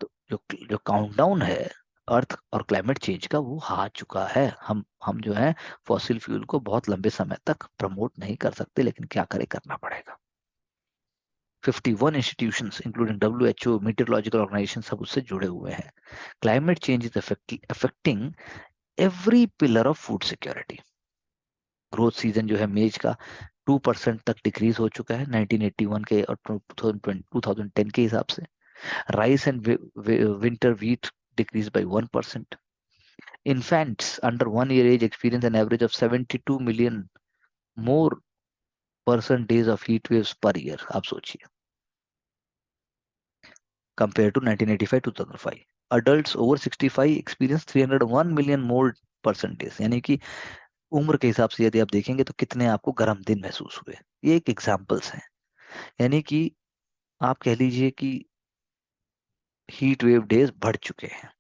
Speaker 1: तो जो जो काउंटडाउन है अर्थ और क्लाइमेट चेंज का वो आ चुका है। हम जो है फॉसिल फ्यूल को बहुत लंबे समय तक प्रमोट नहीं कर सकते, लेकिन क्या करें, करना पड़ेगा। 51 institutions including WHO, meteorological organisation सब उससे जुड़े हुए हैं। Climate change is affecting every pillar of food security. Growth season जो है मेज का 2% तक डिक्रीज हो चुका है 1981 के और 2010 के हिसाब से। Rice and winter wheat decrease by 1%। Infants under 1 year age experience an average of 72 million more person days of heat waves per year। आप सोचिए, compared to 1985-2005। Adults over 65 experience 301 million more person days। यानी कि उम्र के हिसाब से यदि आप देखेंगे तो कितने आपको गर्म दिन महसूस हुए। ये एक एग्जाम्पल्स हैं। यानी कि आप कह लीजिए कि हीट वेव डेज बढ़ चुके हैं,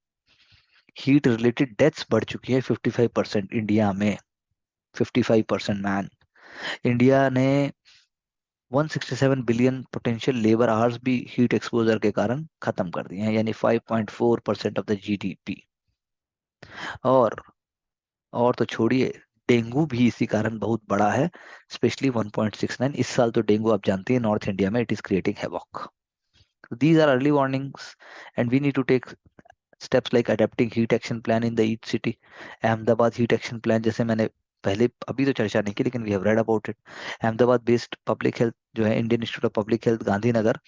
Speaker 1: हीट रिलेटेड डेथ्स बढ़ चुकी है 55% इंडिया में। 55% मैन। इंडिया ने 167 बिलियन पोटेंशियल लेबर आवर्स भी हीट एक्सपोजर के कारण खत्म कर दिए हैं, यानी 5.4% ऑफ द GDP। और और तो छोड़िए, डेंगू भी इसी कारण बहुत बड़ा है, स्पेशली 1.69 इस साल। तो डेंगू आप जानते हैं नॉर्थ इंडिया में it is creating havoc. These are early warnings and we need to take steps like adapting heat action plan in the each city. Ahmedabad heat action plan जैसे मैंने पहले अभी तो चर्चा नहीं की, लेकिन we have read about it. Ahmedabad based public health जो है Indian Institute of Public Health Gandhinagar,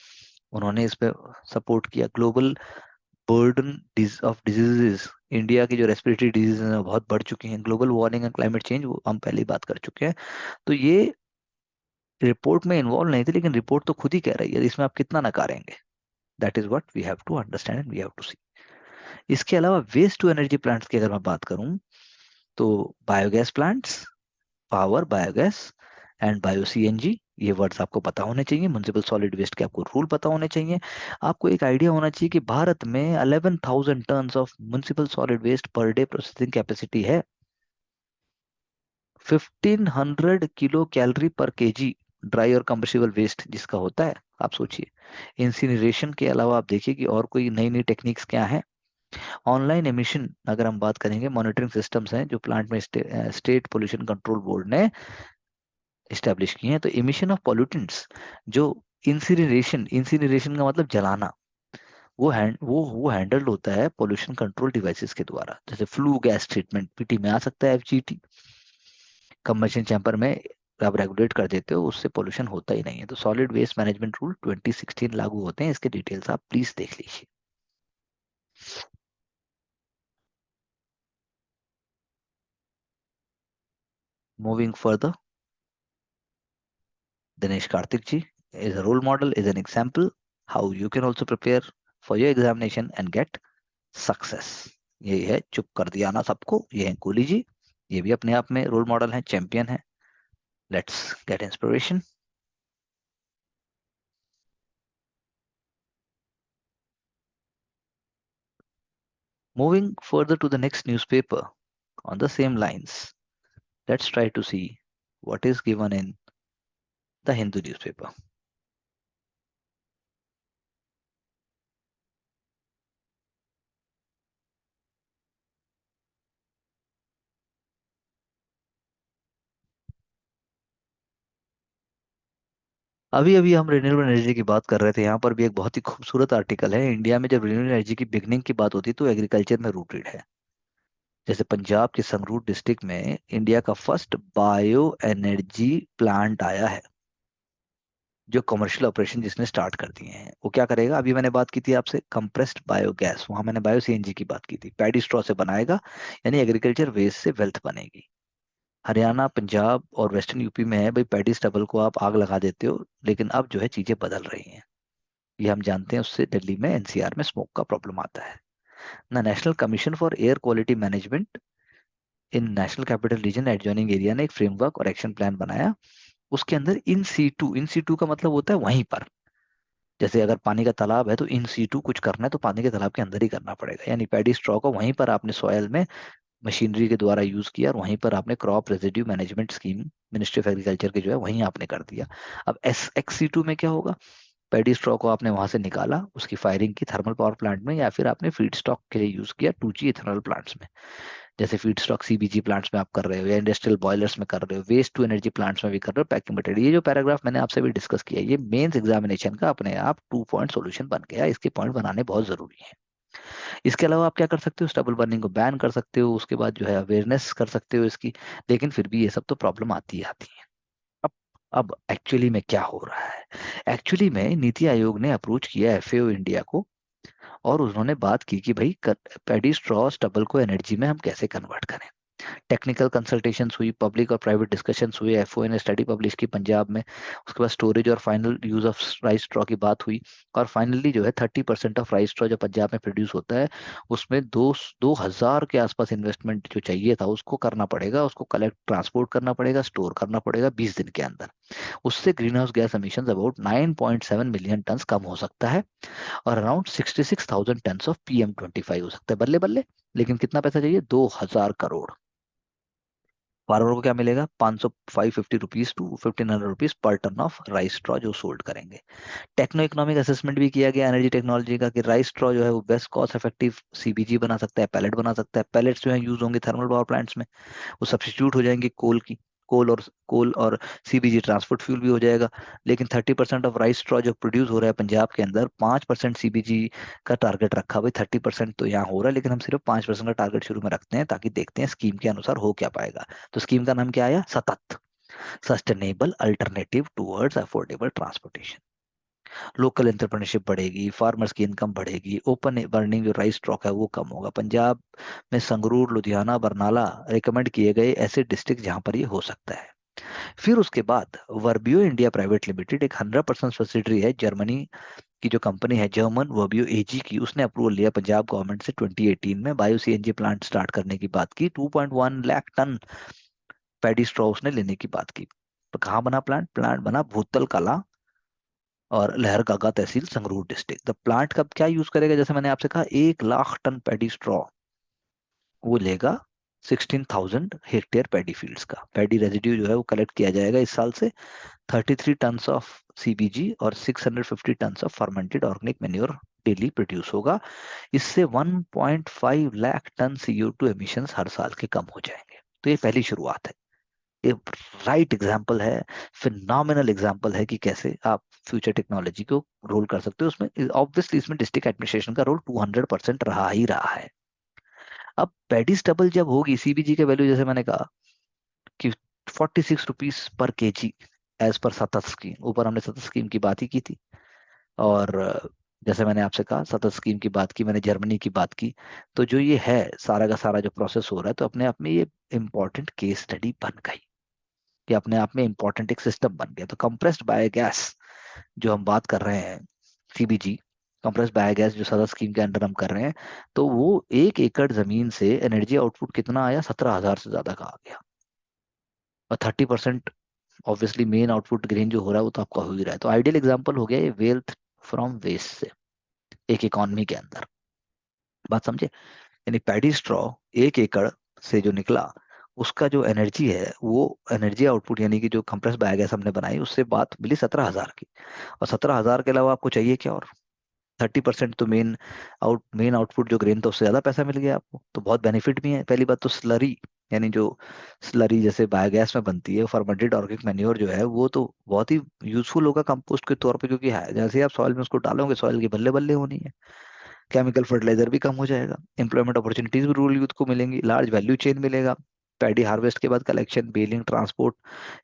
Speaker 1: उन्होंने इस पे सपोर्ट किया। Global burden of diseases, India की जो रेस्पिरेटरी डिजीज हैं वो बहुत बढ़ चुकी हैं। Global warming and climate change वो हम पहले ही बात कर चुके हैं। तो ये रिपोर्ट में इन्वॉल्व नहीं थी, लेकिन रिपोर्ट तो खुद ही कह रही है, इसमें आप कितना नकारेंगे। That is what we have to understand and we have to see. इसके अलावा वेस्ट टू एनर्जी प्लांट्स की अगर मैं बात करूं तो biogas plants, power biogas and bio CNG, ये वर्ड्स आपको पता होने चाहिए। म्युनिसिपल सॉलिड वेस्ट के आपको रूल पता होने चाहिए। आपको एक आइडिया होना चाहिए कि भारत में 11,000 ton of municipal solid waste per day processing capacity है। 1500 kilo calorie per KG dry और कंबर्शिबल वेस्ट जिसका होता है। आप सोचिए, इंसिनरेशन के अलावा आप देखिए कि और कोई नई नई टेक्निक्स क्या है। ऑनलाइन एमिशन अगर हम बात करेंगे, मॉनिटरिंग सिस्टम्स हैं जो प्लांट में स्टेट पोल्यूशन कंट्रोल बोर्ड ने इस्टेब्लिश किए हैं। तो इमिशन ऑफ पॉल्यूटेंट्स जो इंसिनरेशन, इंसिनरेशन का मतलब जलाना, वो हैंडल्ड होता है पोल्यूशन कंट्रोल डिवाइसेस के द्वारा। जैसे फ्लू गैस ट्रीटमेंट पीटी में आ सकता है, FGT। कंबशन चैम्बर में आप रेगुलेट कर देते हो, उससे पोल्यूशन होता ही नहीं है। तो सॉलिड वेस्ट मैनेजमेंट रूल 2016 लागू होते हैं, इसके डिटेल्स आप प्लीज देख लीजिए। Moving further, Dinesh Karthik ji is a role model, is an example how you can also prepare for your examination and get success. यही है, चुप कर दिया ना सबको, ये है कूली जी। ये भी अपने आप में रोल मॉडल है, चैंपियन है। Let's get inspiration. Moving further to the next newspaper, On the same lines, let's try to see what is given in the Hindu newspaper. अभी अभी हम रिन्यूएबल एनर्जी की बात कर रहे थे, यहाँ पर भी एक बहुत ही खूबसूरत आर्टिकल है। इंडिया में जब रिन्यूएबल एनर्जी की बिगनिंग की बात होती है तो एग्रीकल्चर में रूटेड है। जैसे पंजाब के संगरूर डिस्ट्रिक्ट में इंडिया का फर्स्ट बायो एनर्जी प्लांट आया है, जो कमर्शियल ऑपरेशन जिसने स्टार्ट कर दिए हैं। वो क्या करेगा, अभी मैंने बात की थी आपसे कंप्रेस्ड बायोगैस, वहां मैंने बायो सीएनजी की बात की थी, पैडी स्ट्रॉ से बनाएगा, यानी एग्रीकल्चर वेस्ट से वेल्थ बनेगी। हरियाणा, पंजाब और वेस्टर्न यूपी में है भाई, पैडी स्टबल को आप आग लगा देते हो, लेकिन अब जो है चीजें बदल रही हैं। ये हम जानते हैं, उससे दिल्ली में एनसीआर में स्मोक का प्रॉब्लम आता है ना। National commission for air quality management in national capital region adjoining area ने एक फ्रेमवर्क और एक्शन प्लान बनाया। उसके अंदर इन सीटू का मतलब होता है वहीं पर। जैसे अगर पानी का तालाब है तो इन सीटू कुछ करना है तो पानी के तालाब के अंदर ही करना पड़ेगा, यानी पैडी स्ट्रॉ को वहीं पर आपने सॉयल में मशीनरी के द्वारा यूज किया, और वहीं पर आपने crop residue management scheme ministry of agriculture के जो है वहीं आपने कर दिया। अब एस एक्स सी टू में क्या होगा, पैडी स्ट्रॉ को आपने वहां से निकाला, उसकी फायरिंग की थर्मल पावर प्लांट में, या फिर आपने फीड स्टॉक के लिए यूज किया 2G इथेनॉल प्लांट्स में। जैसे फीड स्टॉक सीबीजी प्लांट्स में आप कर रहे हो, या इंडस्ट्रियल बॉयलर्स में कर रहे हो, वेस्ट टू एनर्जी प्लांट्स में भी कर रहे हो, पैकिंग मटेरियल। ये जो पैराग्राफ मैंने आपसे भी डिस्कस किया, ये मेंस एग्जामिनेशन का अपने आप 2 पॉइंट सॉल्यूशन बन गया। इसके पॉइंट बनाने बहुत जरूरी है। इसके अलावा आप क्या कर सकते हो, स्टबल बर्निंग को बैन कर सकते हो, उसके बाद जो है अवेयरनेस कर सकते हो इसकी। लेकिन फिर भी ये सब तो प्रॉब्लम आती ही आती है। अब अब एक्चुअली में क्या हो रहा है, एक्चुअली में नीति आयोग ने अप्रोच किया एफएओ इंडिया को, और उन्होंने बात की कि भाई पैडी स्ट्रॉ स्टबल को एनर्जी में हम कैसे कन्वर्ट करें। टेक्निकल कंसल्टेशंस हुई, पब्लिक और प्राइवेट डिस्कशंस हुए, एफओए ने स्टडी पब्लिश की पंजाब में। उसके बाद स्टोरेज और final use of rice straw की बात हुई। और फाइनली जो है 30% ऑफ राइस स्ट्रॉ जो पंजाब में प्रोड्यूस होता है, उसमें 2,000 के आसपास इन्वेस्टमेंट जो चाहिए था उसको करना पड़ेगा, उसको कलेक्ट ट्रांसपोर्ट करना पड़ेगा, स्टोर करना पड़ेगा 20 दिन के अंदर। उससे greenhouse gas emission about 9.7 million ton कम हो सकता है, और अराउंड 66,000 टन ऑफ PM25 हो सकता है, बल्ले बल्ले। लेकिन कितना पैसा चाहिए, 2,000 करोड़। फार्मर को क्या मिलेगा, 500 550 rupees to 1,500 rupees per ton of rice straw जो सोल्ड करेंगे। टेक्नो इकोनॉमिक असेसमेंट भी किया गया एनर्जी टेक्नोलॉजी का, कि राइस स्ट्रॉ जो है वो बेस्ट कॉस्ट इफेक्टिव सीबीजी बना सकता है, पैलेट बना सकता है। पैलेट्स जो है यूज होंगे थर्मल पावर प्लांट्स में, वो सब्स्टिट्यूट हो जाएंगे कोल की। कोल और सीबीजी ट्रांसपोर्ट फ्यूल भी हो जाएगा। लेकिन 30% ऑफ राइस स्ट्रॉ जो प्रोड्यूस हो रहा है पंजाब के अंदर, 5% सीबीजी का टारगेट रखा। भाई 30% तो यहाँ हो रहा है, लेकिन हम सिर्फ 5% का टारगेट शुरू में रखते हैं, ताकि देखते हैं स्कीम के अनुसार हो क्या पाएगा। तो स्कीम का नाम क्या आया, सतत, sustainable alternative towards affordable transportation. Local entrepreneurship बढ़ेगी, फार्मर्स की इनकम बढ़ेगी, ओपन बर्निंग जो राइस स्टॉक है वो कम होगा। पंजाब में संगरूर, लुधियाना, बरनाला रिकमेंड किए गए ऐसे डिस्ट्रिक्ट जहां पर ये हो सकता है। फिर उसके बाद वर्बियो इंडिया प्राइवेट लिमिटेड, एक 100% सब्सिडरी है जर्मनी की जो कंपनी है, जर्मन वर्बियो एजी की, उसने अप्रूवल लिया पंजाब गवर्नमेंट से 2018 में बायो सीएनजी प्लांट स्टार्ट करने की बात की। 2.1 लाख टन पैडी स्ट्रॉ उसने लेने की बात की। तो कहाँ बना प्लांट, प्लांट बना भूतल कला और लहरगागा तहसील संगरूर डिस्ट्रिक्ट। द प्लांट का क्या यूज करेगा, जैसे मैंने आपसे कहा, 1 लाख टन पैडी स्ट्रॉ वो लेगा। 16,000 हेक्टेयर पैडी फील्ड्स का पैडी रेजिड्यू जो है वो कलेक्ट किया जाएगा इस साल से। 33 टन्स ऑफ सीबीजी और 650 tons of fermented organic manure daily produce होगा। इससे 1.5 लाख टन CO2 एमिशंस हर साल के कम हो जाएंगे। तो ये पहली शुरुआत है, एक राइट एग्जाम्पल है, फिनोमिनल एग्जाम्पल है कि कैसे आप फ्यूचर टेक्नोलॉजी को रोल कर सकते हो। उसमें ऑब्वियसली इसमें डिस्ट्रिक्ट एडमिनिस्ट्रेशन का रोल 200% रहा ही रहा है। अब पैडी स्टबल जब होगी, सीबीजी के वैल्यू जैसे मैंने कहा कि 46 rupees per KG, as per सतत स्कीम। ऊपर हमने सतत स्कीम की बात ही की थी। और जैसे मैंने आपसे कहा, सतत स्कीम की बात की मैंने, जर्मनी की बात की। तो जो ये है सारा का सारा जो प्रोसेस हो रहा है, तो अपने आप में ये इंपॉर्टेंट केस स्टडी बन गई, कि अपने आप में इंपॉर्टेंट एक सिस्टम बन गया। तो कंप्रेस्ड बायोगैस जो हम बात कर रहे हैं, सीबीजी कंप्रेस्ड बायोगैस जो सदर स्कीम के अंडर हम कर रहे हैं, तो वो 1 एकड़ जमीन से एनर्जी आउटपुट कितना आया, 17,000 से ज्यादा का आ गया। और 30% ऑब्वियसली मेन आउटपुट ग्रेन जो हो रहा है वो तो आपका हो ही रहा है। तो आइडियल एग्जाम्पल हो गया ये वेल्थ फ्रॉम वेस्ट से, एक इकॉनमी के अंदर। बात समझे, यानी पैडी स्ट्रॉ 1 एकड़ से जो निकला, उसका जो एनर्जी है, वो एनर्जी आउटपुट यानी कि जो कंप्रेस बायोगैस हमने बनाई, उससे बात मिली 17,000 की। और 17,000 के अलावा आपको चाहिए क्या और? 30% तो मेन आउटपुट जो ग्रेन था, उससे ज्यादा पैसा मिल गया आपको, तो बहुत बेनिफिट भी है। पहली बात तो स्लरी, यानी जो स्लरी जैसे बायोगैस में बनती है, फर्मेंटेड ऑर्गेनिक मैन्योर जो है, वो तो बहुत ही यूजफुल होगा कंपोस्ट के तौर पे, क्योंकि है जैसे ही आप सॉइल में उसको डालोगे, सॉइल की बल्ले बल्ले होनी है। केमिकल फर्टिलाइजर भी कम हो जाएगा, एम्प्लॉयमेंट अपॉर्चुनिटीज भी रूरल यूथ को मिलेंगी, लार्ज वैल्यू चेन मिलेगा, पैडी हार्वेस्ट के बाद कलेक्शन, बेलिंग, ट्रांसपोर्ट,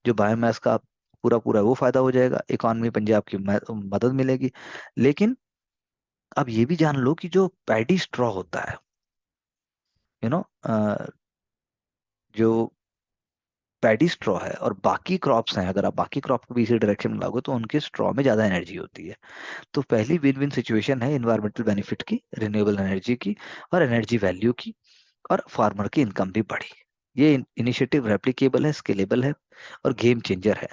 Speaker 1: जो बायोमास का पूरा पूरा वो फायदा हो जाएगा, इकॉनमी पंजाब की मदद मिलेगी। लेकिन अब ये भी जान लो कि जो पैडी स्ट्रॉ होता है, यू नो जो पैडी स्ट्रॉ है और बाकी क्रॉप्स हैं, अगर आप बाकी क्रॉप को भी इसी डायरेक्शन में लागो, तो उनके स्ट्रॉ में ज्यादा एनर्जी होती है। तो पहली विन विन सिचुएशन है इन्वायरमेंटल बेनिफिट की, रिन्यूएबल एनर्जी की, और एनर्जी वैल्यू की, और फार्मर की इनकम भी बढ़ी। ये इनिशिएटिव रेप्लिकेबल है, स्केलेबल है, और गेम चेंजर है।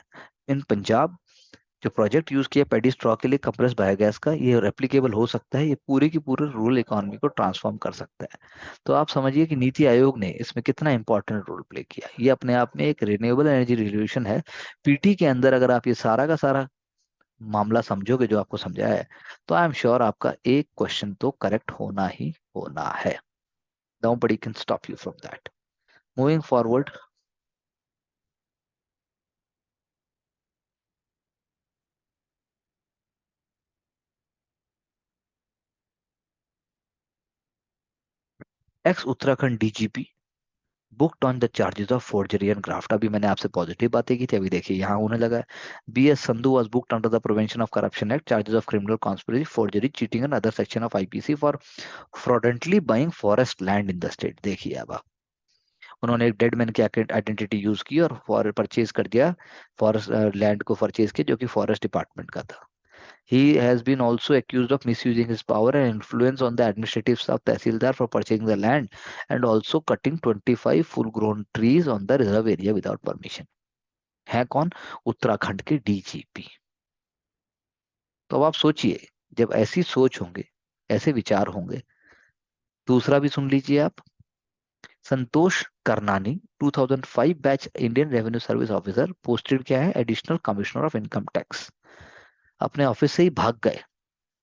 Speaker 1: इन पंजाब जो प्रोजेक्ट यूज किया पैडी स्ट्रॉ के लिए कंप्रेस बायोगैस का, ये रेप्लिकेबल हो सकता है, ये पूरी की पूरे रूरल इकोनॉमी को ट्रांसफॉर्म कर सकता है। तो आप समझिए कि नीति आयोग ने इसमें कितना इंपॉर्टेंट रोल प्ले किया। ये अपने आप में एक रिन्यूएबल एनर्जी रेवोल्यूशन है। पीटी के अंदर अगर आप ये सारा का सारा मामला समझोगे जो आपको समझाया है, तो आई एम श्योर आपका एक क्वेश्चन तो करेक्ट होना ही होना है। Nobody can stop you from that. Moving forward, ex Uttarakhand DGP booked on the charges of forgery and graft. अभी मैंने आपसे पॉजिटिव बातें की थी, अभी देखिए यहाँ होने लगा है। BS Sandhu was booked under the prevention of corruption act, charges of criminal conspiracy, forgery, cheating and other section of IPC for fraudulently buying forest land in the state. देखिए अब उन्होंने एक डेड मैन की आइडेंटिटी यूज की और for purchase कर दिया, forest land को परचेज किया, जो कि फॉरेस्ट डिपार्टमेंट का था। He has been also accused of misusing his power and influence on the administrative staff Tehsildar for purchasing the land and also cutting 25 full-grown trees on the reserve area without permission. है कौन? उत्तराखंड के DGP. तो अब आप सोचिए, जब ऐसी सोच होंगे, ऐसे विचार होंगे। दूसरा भी सुन लीजिए आप। संतोष करनानी 2005 batch Indian revenue service officer, posted क्या है? Additional commissioner of income tax. अपने ऑफिस से ही भाग गए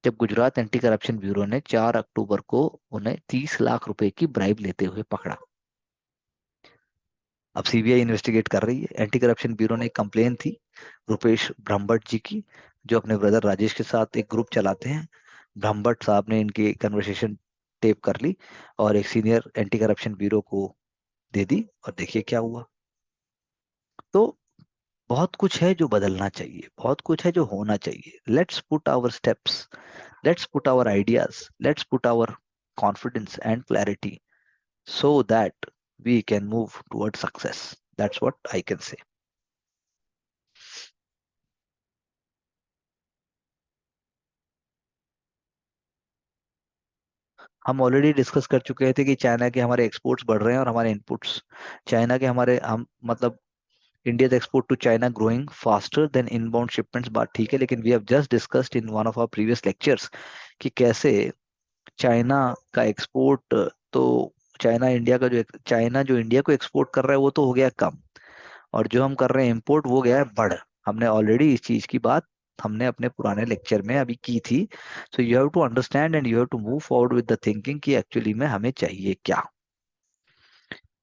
Speaker 1: जब गुजरात एंटी करप्शन ब्यूरो ने 4 अक्टूबर को उन्हें 30 लाख रुपए की ब्राइब लेते हुए पकड़ा। अब सीबीआई इन्वेस्टिगेट कर रही है। एंटी करप्शन ब्यूरो ने एक कंप्लेन थी रुपेश ब्रह्मभट्ट जी की, जो अपने ब्रदर राजेश के साथ एक ग्रुप चलाते हैं। ब्रह्मभट्ट साहब ने इनकी कन्वर्सेशन टेप कर ली और एक सीनियर एंटी करप्शन ब्यूरो को दे दी, और देखिए क्या हुआ। तो बहुत कुछ है जो बदलना चाहिए, बहुत कुछ है जो होना चाहिए। Let's put our steps, let's put our ideas, let's put our confidence and clarity so that we can move towards success. That's what I can say. हम ऑलरेडी डिस्कस कर चुके थे कि चाइना के हमारे एक्सपोर्ट्स बढ़ रहे हैं और हमारे इनपुट्स, चाइना के हमारे हम मतलब India's export to China growing faster than inbound shipments, बात ठीक है, लेकिन we have just discussed in one of our previous lectures कि कैसे चाइना का एक्सपोर्ट, तो चाइना जो इंडिया को एक्सपोर्ट कर रहा है वो तो हो गया कम, और जो हम कर रहे हैं इंपोर्ट वो गया है बढ़। हमने ऑलरेडी इस चीज की बात हमने अपने पुराने लेक्चर में अभी की थी। So you have to understand and you have to move forward with the thinking कि एक्चुअली में हमें चाहिए क्या।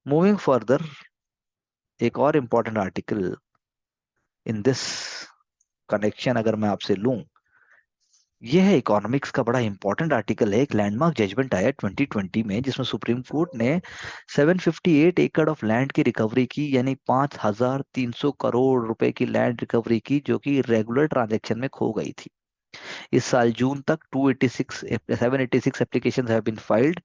Speaker 1: मूविंग फर्दर, एक और important article in this connection अगर मैं आपसे लूं, ये है इकोनॉमिक्स का बड़ा इंपॉर्टेंट आर्टिकल है। एक लैंडमार्क जजमेंट आया 2020 में, जिसमें सुप्रीम कोर्ट ने 758 एकड़ ऑफ लैंड की रिकवरी की, यानी 5,300 करोड़ रुपए की लैंड रिकवरी की, जो कि रेगुलर ट्रांजैक्शन में खो गई थी। इस साल जून तक 786 एप्लीकेशन हैव बीन फाइल्ड,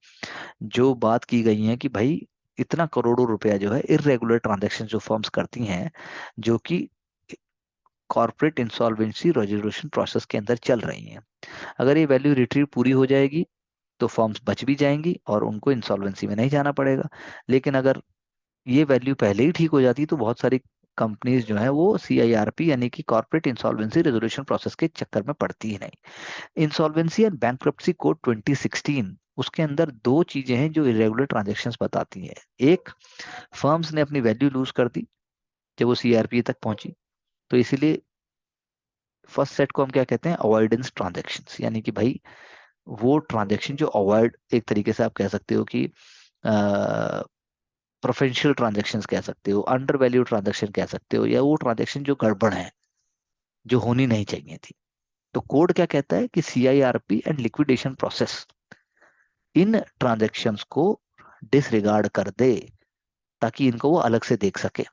Speaker 1: जो बात की गई है कि भाई इतना करोड़ों रुपया जो है इरेगुलर ट्रांजैक्शन जो फर्म्स करती हैं, जो कि कॉर्पोरेट इंसॉल्वेंसी रेजोल्यूशन प्रोसेस के अंदर चल रही हैं। अगर ये वैल्यू रिट्रीव पूरी हो जाएगी तो फर्म्स बच भी जाएंगी और उनको इंसॉल्वेंसी में नहीं जाना पड़ेगा। लेकिन अगर ये वैल्यू पहले ही ठीक हो जाती तो बहुत सारी कंपनीज जो है वो CIRP यानी कि कॉर्पोरेट इंसॉल्वेंसी रेजोल्यूशन प्रोसेस के चक्कर में पड़ती ही नहीं। इंसॉल्वेंसी एंड बैंक्रप्सी कोड 2016, उसके अंदर दो चीजें हैं जो इरेगुलर ट्रांजैक्शंस बताती हैं। एक, फर्म्स ने अपनी वैल्यू लूज कर दी जब वो CRPA तक पहुंची, तो इसीलिए फर्स्ट सेट को हम क्या कहते हैं, अवॉइडेंस ट्रांजैक्शंस, यानी कि भाई वो ट्रांजैक्शन जो अवॉइड, एक तरीके से आप कह सकते हो कि प्रोफेंशियल ट्रांजैक्शंस कह सकते हो, अंडर वैल्यू ट्रांजैक्शन कह सकते हो, या वो ट्रांजैक्शन जो गड़बड़ है, जो होनी नहीं चाहिए थी। तो कोड क्या कहता है कि CIRP and liquidation process in transactions को डिसरिगार्ड कर दे, ताकि इनको वो अलग से देख सके,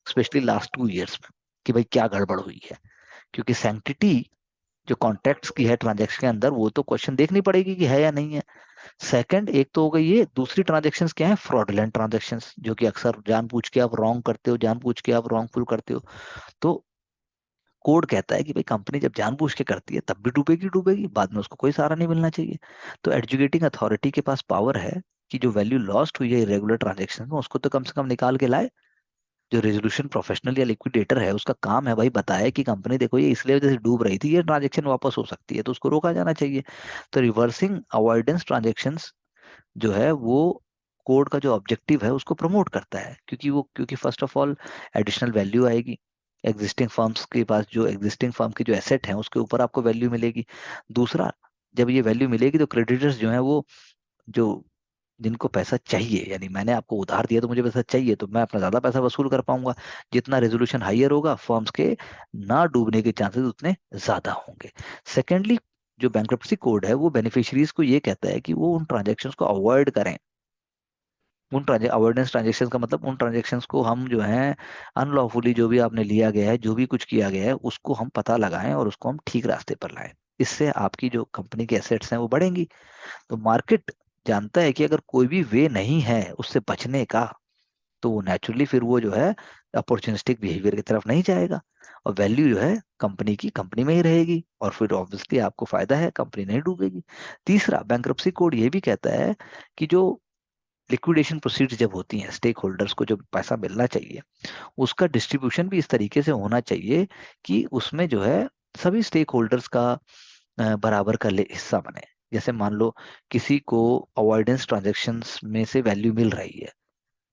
Speaker 1: स्पेशली लास्ट 2 इयर्स में, कि भाई क्या गड़बड़ हुई है। क्योंकि सैंक्टिटी जो कॉन्ट्रैक्ट्स की है ट्रांजैक्शन के अंदर, वो तो क्वेश्चन देखनी पड़ेगी कि है या नहीं है। सेकंड, एक तो हो गई ये, दूसरी ट्रांजैक्शंस क्या है, फ्रॉडुलेंट ट्रांजैक्शंस, जो कि अक्सर जानबूझ के आप रॉन्ग करते हो, जानबूझ के आप रॉन्गफुल करते हो। तो कोड कहता है कि भाई कंपनी जब जानबूझ के करती है तब भी डूबेगी, डूबेगी, बाद में उसको कोई सहारा नहीं मिलना चाहिए। तो एडजुकेटिंग अथॉरिटी के पास पावर है कि जो वैल्यू लॉस्ट हुई है इरेगुलर ट्रांजेक्शन में, उसको तो कम से कम निकाल के लाए। जो रेजोल्यूशन प्रोफेशनल या लिक्विडेटर है, उसका काम है भाई बताए कि कंपनी देखो ये इसलिए वजह से डूब रही थी, ये ट्रांजेक्शन वापस हो सकती है, तो उसको रोका जाना चाहिए। तो रिवर्सिंग अवॉइडेंस ट्रांजेक्शंस जो है वो कोड का जो ऑब्जेक्टिव है उसको प्रमोट करता है, क्योंकि first of all additional value आएगी, एग्जिस्टिंग फर्म्स के पास जो एग्जिस्टिंग फर्म की जो एसेट है उसके ऊपर आपको वैल्यू मिलेगी। दूसरा, जब ये वैल्यू मिलेगी तो क्रेडिटर्स जो है वो, जो जिनको पैसा चाहिए, यानी मैंने आपको उधार दिया तो मुझे पैसा चाहिए, तो मैं अपना ज्यादा पैसा वसूल कर पाऊंगा। जितना रेजोल्यूशन हाइयर होगा, फर्म्स के ना डूबने के चांसेस उतने ज्यादा होंगे। सेकेंडली, जो बैंक्रप्सी कोड है वो बेनिफिशियरीज को ये कहता है कि वो उन ट्रांजेक्शन्स को अवॉइड करें। उन अवॉइडेंस ट्रांजेक्शन का मतलब उन ट्रांजेक्शन्स को हम जो है अनलॉफुली, जो भी आपने लिया गया है, जो भी कुछ किया गया है, उसको हम पता लगाएं और उसको हम ठीक रास्ते पर लाएं। इससे आपकी जो कंपनी के एसेट्स हैं वो बढ़ेंगी। तो मार्केट जानता है कि अगर कोई भी वे नहीं है उससे बचने का, तो वो नेचुरली फिर वो जो है अपॉर्चुनिस्टिक बिहेवियर की तरफ नहीं जाएगा, और वैल्यू जो है कंपनी की कंपनी में ही रहेगी, और फिर ऑब्वियसली आपको फायदा है, कंपनी नहीं डूबेगी। तीसरा, बैंक्रप्सी कोड ये भी कहता है कि जो लिक्विडेशन प्रोसीड्स जब होती हैं, स्टेक होल्डर्स को जो पैसा मिलना चाहिए, उसका डिस्ट्रीब्यूशन भी इस तरीके से होना चाहिए कि उसमें जो है सभी स्टेक होल्डर्स का बराबर का हिस्सा बने। जैसे मान लो किसी को अवॉइडेंस ट्रांजैक्शंस में से वैल्यू मिल रही है,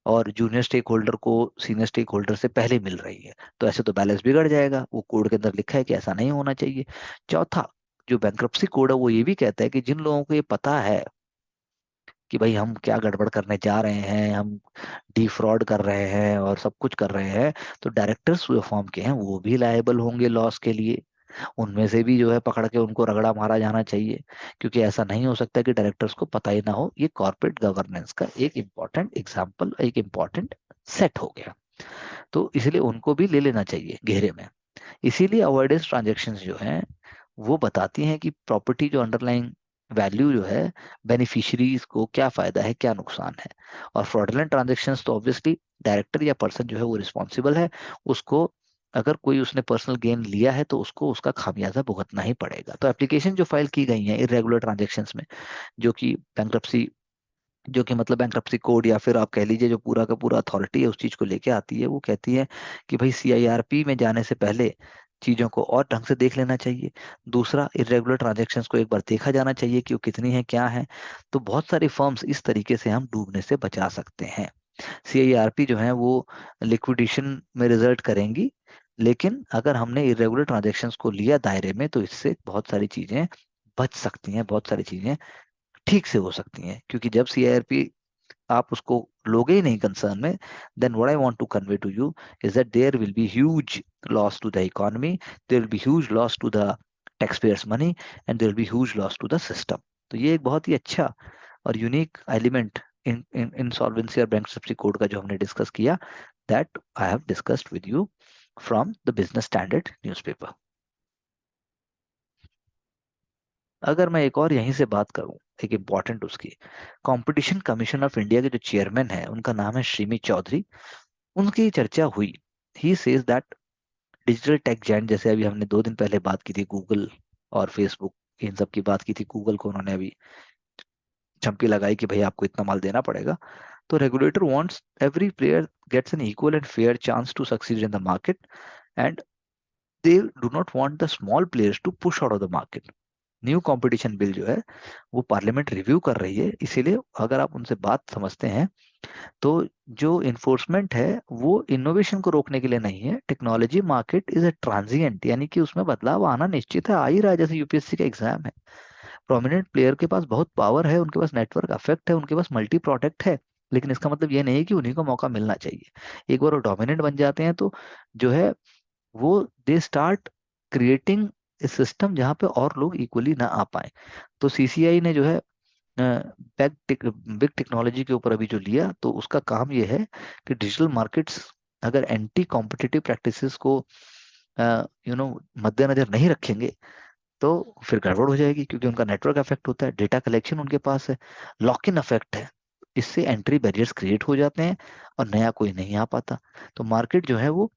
Speaker 1: और जूनियर स्टेक होल्डर को सीनियर स्टेक होल्डर से पहले मिल रही है, तो ऐसे तो बैलेंस बिगड़ जाएगा, वो कोड के अंदर लिखा है कि ऐसा नहीं होना चाहिए। चौथा, जो बैंक्रप्सी कोड है वो ये भी कहता है कि जिन लोगों को ये पता है कि भाई हम क्या गड़बड़ करने जा रहे हैं, हम डिफ्रॉड कर रहे हैं और सब कुछ कर रहे हैं, तो डायरेक्टर्स जो फॉर्म के हैं वो भी लायबल होंगे लॉस के लिए। उनमें से भी जो है पकड़ के उनको रगड़ा मारा जाना चाहिए, क्योंकि ऐसा नहीं हो सकता कि डायरेक्टर्स को पता ही ना हो। ये कॉर्पोरेट गवर्नेंस का एक इम्पॉर्टेंट एग्जाम्पल, एक इम्पॉर्टेंट सेट हो गया। तो इसलिए उनको भी ले लेना चाहिए घेरे में। इसीलिए अवॉइडेंस ट्रांजेक्शन्स जो हैं वो बताती हैं कि प्रॉपर्टी जो अंडरलाइंग वैल्यू जो है, बेनिफिशरीज को क्या फायदा है, क्या नुकसान है। और फ्रॉडलेंट ट्रांजेक्शन्स तो ऑब्वियसली डायरेक्टर या पर्सन जो है वो रिस्पॉन्सिबल है, उसको अगर कोई उसने पर्सनल गेन लिया है तो उसको उसका खामियाजा भुगतना ही पड़ेगा। तो एप्लीकेशन जो फाइल की गई है इरेगुलर ट्रांजेक्शन्स में, जो कि बैंक्रप्सी, जो कि मतलब बैंक्रप्सी कोड या फिर आप कह लीजिए जो पूरा का पूरा अथॉरिटी है उस चीज को लेके आती है, वो कहती है कि भाई CIRP में जाने से पहले चीजों को और ढंग से देख लेना चाहिए। दूसरा, इरेगुलर ट्रांजैक्शंस को एक बार देखा जाना चाहिए कि वो कितनी है, क्या है। तो बहुत सारी फर्म्स इस तरीके से हम डूबने से बचा सकते हैं। CIRP जो है वो लिक्विडेशन में रिजल्ट करेंगी, लेकिन अगर हमने इरेगुलर ट्रांजैक्शंस को लिया दायरे में, तो इससे बहुत सारी चीजें बच सकती हैं, बहुत सारी चीजें ठीक से हो सकती हैं। क्योंकि जब CIRP आप उसको लोगे ही नहीं कंसर्न में, then what I want to convey to you is that there will be huge loss to the economy, there will be huge loss to the tax payers money, and there will be huge loss to the system. तो ये एक बहुत ही अच्छा और unique element in insolvency और bankruptcy code का जो हमने डिस्कस किया, that I have discussed with you from the Business standard newspaper. अगर मैं एक और यहीं से बात करूं, एक इम्पॉर्टेंट उसकी, कंपटीशन कमीशन ऑफ इंडिया के जो चेयरमैन है उनका नाम है श्रीमी चौधरी, उनकी चर्चा हुई। He says that digital tech giant, जैसे अभी हमने 2 दिन पहले बात की थी गूगल और फेसबुक, इन सब की बात की थी, गूगल को उन्होंने अभी चंपी लगाई कि भाई आपको इतना माल देना पड़ेगा। तो regulator wants every player gets an equal and fair chance to succeed in the market, and they do not want the small players to push out of the market. New competition bill जो है वो parliament review कर रही है, इसीलिए अगर आप उनसे बात समझते हैं तो जो इन्फोर्समेंट है वो इनोवेशन को रोकने के लिए नहीं है। Technology market is a transient, यानी कि उसमें बदलाव आना निश्चित है, आ ही रहा है, जैसे यूपीएससी का एग्जाम है। प्रोमिनेंट प्लेयर के पास बहुत पावर है, उनके पास नेटवर्क अफेक्ट है, उनके पास मल्टी प्रोडक्ट है, लेकिन इसका मतलब ये नहीं है कि उन्हीं को मौका मिलना चाहिए। एक बार वो डोमिनेंट बन जाते हैं तो जो है वो दे स्टार्ट क्रिएटिंग सिस्टम जहाँ पे और लोग इक्वली ना आ पाए। तो सीसीआई ने जो है बिग टेक्नोलॉजी के ऊपर अभी जो लिया, तो उसका काम ये है कि डिजिटल मार्केट्स अगर एंटी कॉम्पिटिटिव प्रैक्टिसेस को मद्देनजर नहीं रखेंगे तो फिर गड़बड़ हो जाएगी, क्योंकि उनका नेटवर्क इफेक्ट होता है, डेटा कलेक्शन उनके पास है, लॉक इन इफेक्ट है। इससे एंट्री बैरियर्स क्रिएट हो जाते हैं और नया कोई नहीं आ पाता। तो मार्केट जो है वो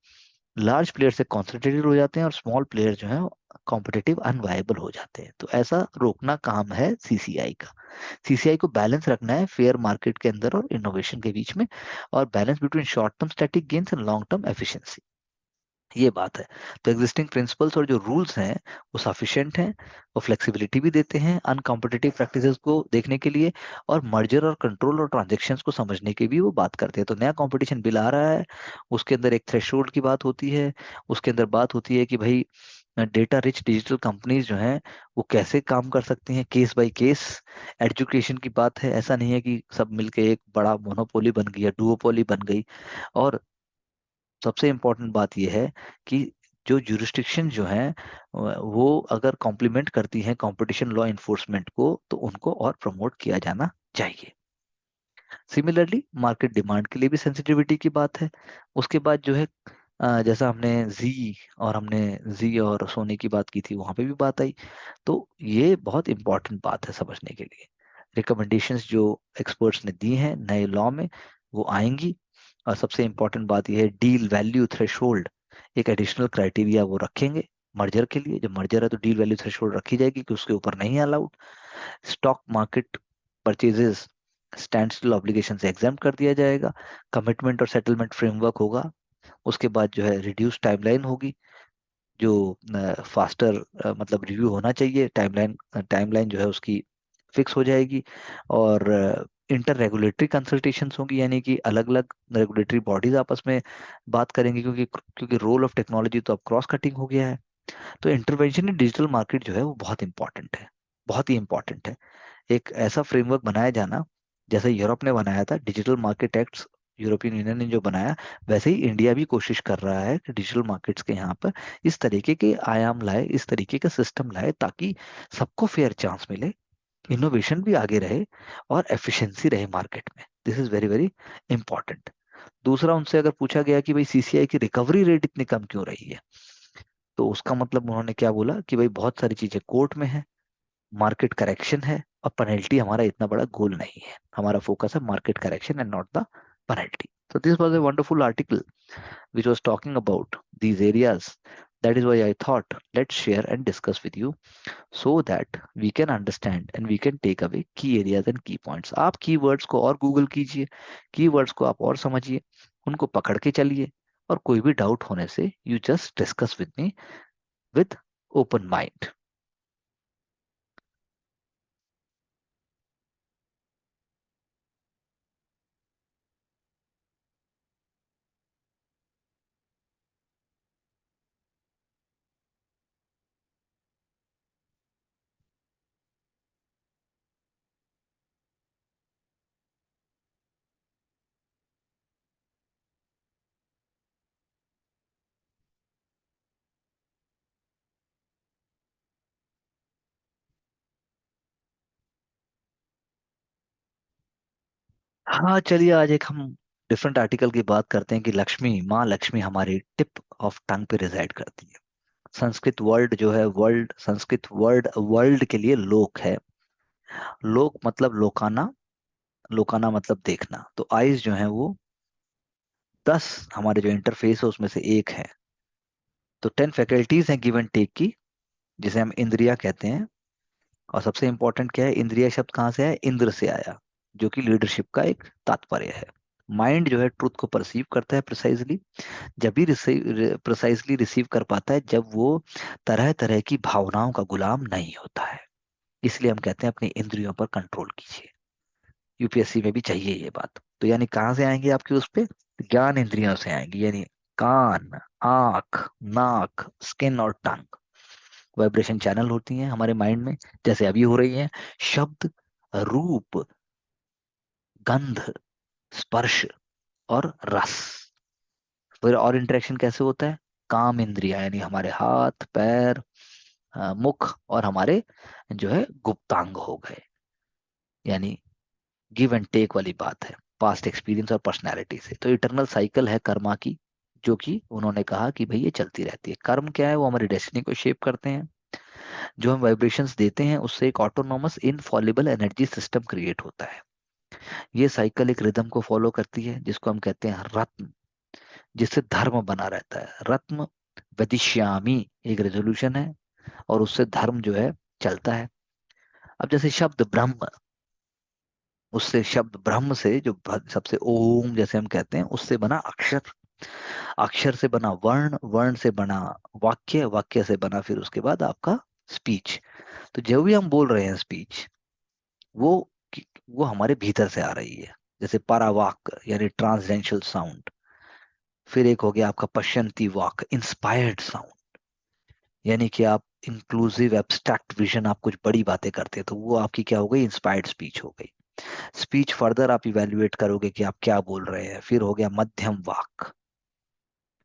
Speaker 1: लार्ज प्लेयर से कॉन्सेंट्रेटेड हो जाते हैं और स्मॉल प्लेयर जो है कॉम्पिटिटिव अनवायबल हो जाते हैं। तो ऐसा रोकना काम है सीसीआई का। सीसीआई को बैलेंस रखना है फेयर मार्केट के अंदर और इनोवेशन के बीच में, और balance between short term static gains and long term efficiency, ये बात है। तो एग्जिस्टिंग प्रिंसिपल्स और जो रूल्स हैं वो सफिशिएंट हैं, वो फ्लेक्सिबिलिटी भी देते हैं अनकॉम्पिटिटिव प्रैक्टिसेस को देखने के लिए, और मर्जर और कंट्रोल और ट्रांजेक्शन्स को समझने की भी वो बात करते हैं। तो नया कंपटीशन बिल आ रहा है, उसके अंदर एक थ्रेशोल्ड की बात होती है, उसके अंदर बात होती है कि भाई डेटा रिच डिजिटल कंपनीज जो हैं वो कैसे काम कर सकती हैं, केस बाय केस। एजुकेशन की बात है, ऐसा नहीं है कि सब मिलके एक बड़ा मोनोपोली बन गई या डुओपोली बन गई। और सबसे इम्पोर्टेंट बात यह है कि जो जुरिस्डिक्शन जो है वो अगर कॉम्प्लीमेंट करती हैं कंपटीशन लॉ इन्फोर्समेंट को, तो उनको और प्रमोट किया जाना चाहिए। सिमिलरली मार्केट डिमांड के लिए भी सेंसिटिविटी की बात है। उसके बाद जो है जैसा हमने जी और सोने की बात की थी, वहां पे भी बात आई। तो ये बहुत इंपॉर्टेंट बात है समझने के लिए। रिकमेंडेशंस जो एक्सपर्ट्स ने दी हैं नए लॉ में वो आएंगी। और सबसे इंपॉर्टेंट बात यह है डील वैल्यू थ्रेशोल्ड, एक एडिशनल क्राइटेरिया वो रखेंगे मर्जर के लिए। जब मर्जर है तो डील वैल्यू थ्रेशोल्ड रखी जाएगी कि उसके ऊपर नहीं allowed. Stock market purchases stand still obligation से एग्जाम कर दिया जाएगा। कमिटमेंट और सेटलमेंट फ्रेमवर्क होगा। उसके बाद जो है रिड्यूस टाइमलाइन होगी, जो फास्टर मतलब रिव्यू होना चाहिए, टाइमलाइन टाइमलाइन जो है उसकी फिक्स हो जाएगी। और इंटर रेगुलेटरी कंसल्टेशंस होंगी, यानी कि अलग अलग रेगुलेटरी बॉडीज आपस में बात करेंगी, क्योंकि क्योंकि रोल ऑफ टेक्नोलॉजी तो अब क्रॉस कटिंग हो गया है। तो इंटरवेंशन इन डिजिटल मार्केट जो है वो बहुत इंपॉर्टेंट है, बहुत ही इंपॉर्टेंट है। एक ऐसा फ्रेमवर्क बनाया जाना जैसे यूरोप ने बनाया था digital market act, European union ने जो बनाया, वैसे ही इंडिया भी कोशिश कर रहा है कि डिजिटल मार्केट्स के यहाँ पर इस तरीके के आयाम लाए, इस तरीके का सिस्टम लाए, ताकि सबको फेयर चांस मिले, इनोवेशन भी आगे रहे और एफिशिएंसी रहे मार्केट में। This is very very important. दूसरा, उनसे अगर पूछा गया कि भाई सीसीआई की रिकवरी रेट इतनी कम क्यों रही है, तो उसका मतलब उन्होंने क्या बोला कि भाई बहुत सारी चीजें कोर्ट में है, मार्केट करेक्शन है, और पेनल्टी हमारा इतना बड़ा गोल नहीं है। हमारा फोकस है market correction and not the penalty. So this was a wonderful article which was talking about these areas. That is why I thought let's share and discuss with you so that we can understand and we can take away key areas and key points. आप keywords को और Google कीजिए, keywords को आप और समझिए, उनको पकड़ के चलिए, और कोई भी डाउट होने से you just discuss with me with open mind. हाँ चलिए, आज एक हम डिफरेंट आर्टिकल की बात करते हैं कि लक्ष्मी, माँ लक्ष्मी हमारी टिप ऑफ टंग पे रिजाइड करती है। संस्कृत वर्ड जो है, वर्ल्ड संस्कृत वर्ड वर्ल्ड के लिए लोक है। लोक मतलब लोकाना, लोकाना मतलब देखना। तो आइज जो है वो 10 हमारे जो इंटरफेस है उसमें से एक है। तो 10 फैकल्टीज हैं गिव एंड टेक की, जिसे हम इंद्रिया कहते हैं। और सबसे इंपॉर्टेंट क्या है, इंद्रिया शब्द कहाँ से आया, इंद्र से आया। जो कि लीडरशिप का एक तात्पर्य है। माइंड जो है ट्रुथ को परसीव करता है प्रिसाइजली, जब भी प्रिसाइजली रिसीव कर पाता है जब वो तरह तरह की भावनाओं का गुलाम नहीं होता है। इसलिए हम कहते हैं अपनी इंद्रियों पर कंट्रोल कीजिए। यूपीएससी में भी चाहिए ये बात। तो यानी कहाँ से आएंगे आपके उस पे? ज्ञान इंद्रियों से आएंगी, यानी कान, आंख, नाक, स्किन और टंग। वाइब्रेशन चैनल होती हैं हमारे माइंड में, जैसे अभी हो रही हैं। शब्द, रूप, गंध, स्पर्श और रस। फिर और इंटरेक्शन कैसे होता है? काम इंद्रिया, यानी हमारे हाथ, पैर, मुख और हमारे जो है गुप्तांग हो गए। यानी गिव एंड टेक वाली बात है, पास्ट एक्सपीरियंस और पर्सनैलिटी से। तो इटरनल साइकिल है कर्मा की, जो कि उन्होंने कहा कि भाई ये चलती रहती है। कर्म क्या है? वो हमारी डेस्टिनी को शेप करते हैं। जो हम वाइब्रेशंस देते हैं उससे एक autonomous Infallible energy system create होता है। ये साइकिल एक रिदम को फॉलो करती है जिसको हम कहते हैं रत्न, जिससे धर्म बना रहता है। रत्न वदिष्यामी एक रेजोल्यूशन है, और उससे धर्म जो है चलता है। अब जैसे शब्द ब्रह्म, उससे शब्द ब्रह्म से जो सबसे ओम जैसे हम कहते हैं, उससे बना अक्षर, अक्षर से बना वर्ण, वर्ण से बना वाक्य, वाक्य से बना फिर उसके बाद आपका स्पीच। तो जो भी हम बोल रहे हैं स्पीच, वो वो हमारे भीतर से आ रही है। जैसे परावाक यानी ट्रांसडेंशल साउंड। फिर एक हो गया आपका पश्यंती वाक, इंस्पायर्ड साउंड, यानी कि आप इंक्लूसिव एब्स्ट्रैक्ट विजन, आप कुछ बड़ी बातें करते हैं तो वो आपकी क्या हो गई? इंस्पायर्ड स्पीच हो गई। स्पीच फर्दर आप इवेल्युएट करोगे कि आप क्या बोल रहे हैं। फिर हो गया मध्यम वाक।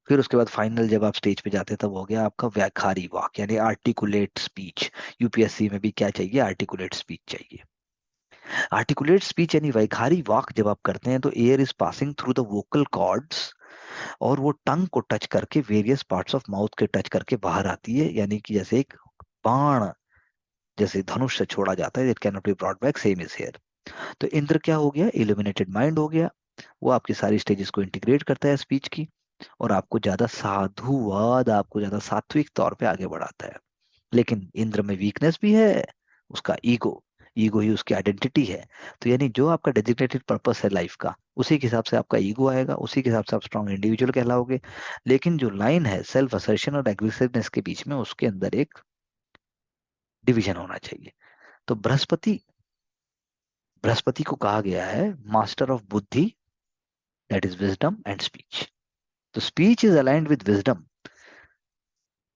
Speaker 1: फिर उसके बाद फाइनल जब आप स्टेज पे जाते हैं तब हो गया आपका व्याखारी वाक, यानी आर्टिकुलेट स्पीच। यूपीएससी में भी क्या चाहिए? आर्टिकुलेट स्पीच चाहिए। आर्टिकुलेट स्पीच यानी वैखारी वाक जब आप करते हैं तो air is passing through the vocal cords, और वो टंग को टच करके वेरियस पार्ट्स ऑफ माउथ के टच करके बाहर आती है। यानी कि जैसे एक बाण, जैसे धनुष से छोड़ा जाता है, it can not be brought back, same is here. तो इंद्र क्या हो गया? इल्यूमिनेटेड माइंड हो गया। वो आपकी सारी स्टेजेस को इंटीग्रेट करता है स्पीच की, और आपको ज्यादा साधुवाद, आपको ज्यादा सात्विक तौर पे आगे बढ़ाता है। लेकिन इंद्र में वीकनेस भी है, उसका ईगो। ईगो ही उसकी आइडेंटिटी है। तो यानी जो आपका डेजिग्नेटेड पर्पस है लाइफ का, उसी के हिसाब से आपका ईगो आएगा, उसी के हिसाब से आप स्ट्रॉन्ग इंडिविजुअल कहलाओगे। लेकिन जो लाइन है सेल्फ असर्शन और एग्रेसिवनेस के बीच में, उसके अंदर एक डिवीजन होना चाहिए। तो बृहस्पति, बृहस्पति को कहा गया है master of buddhi, that is wisdom and speech. तो speech is aligned with wisdom.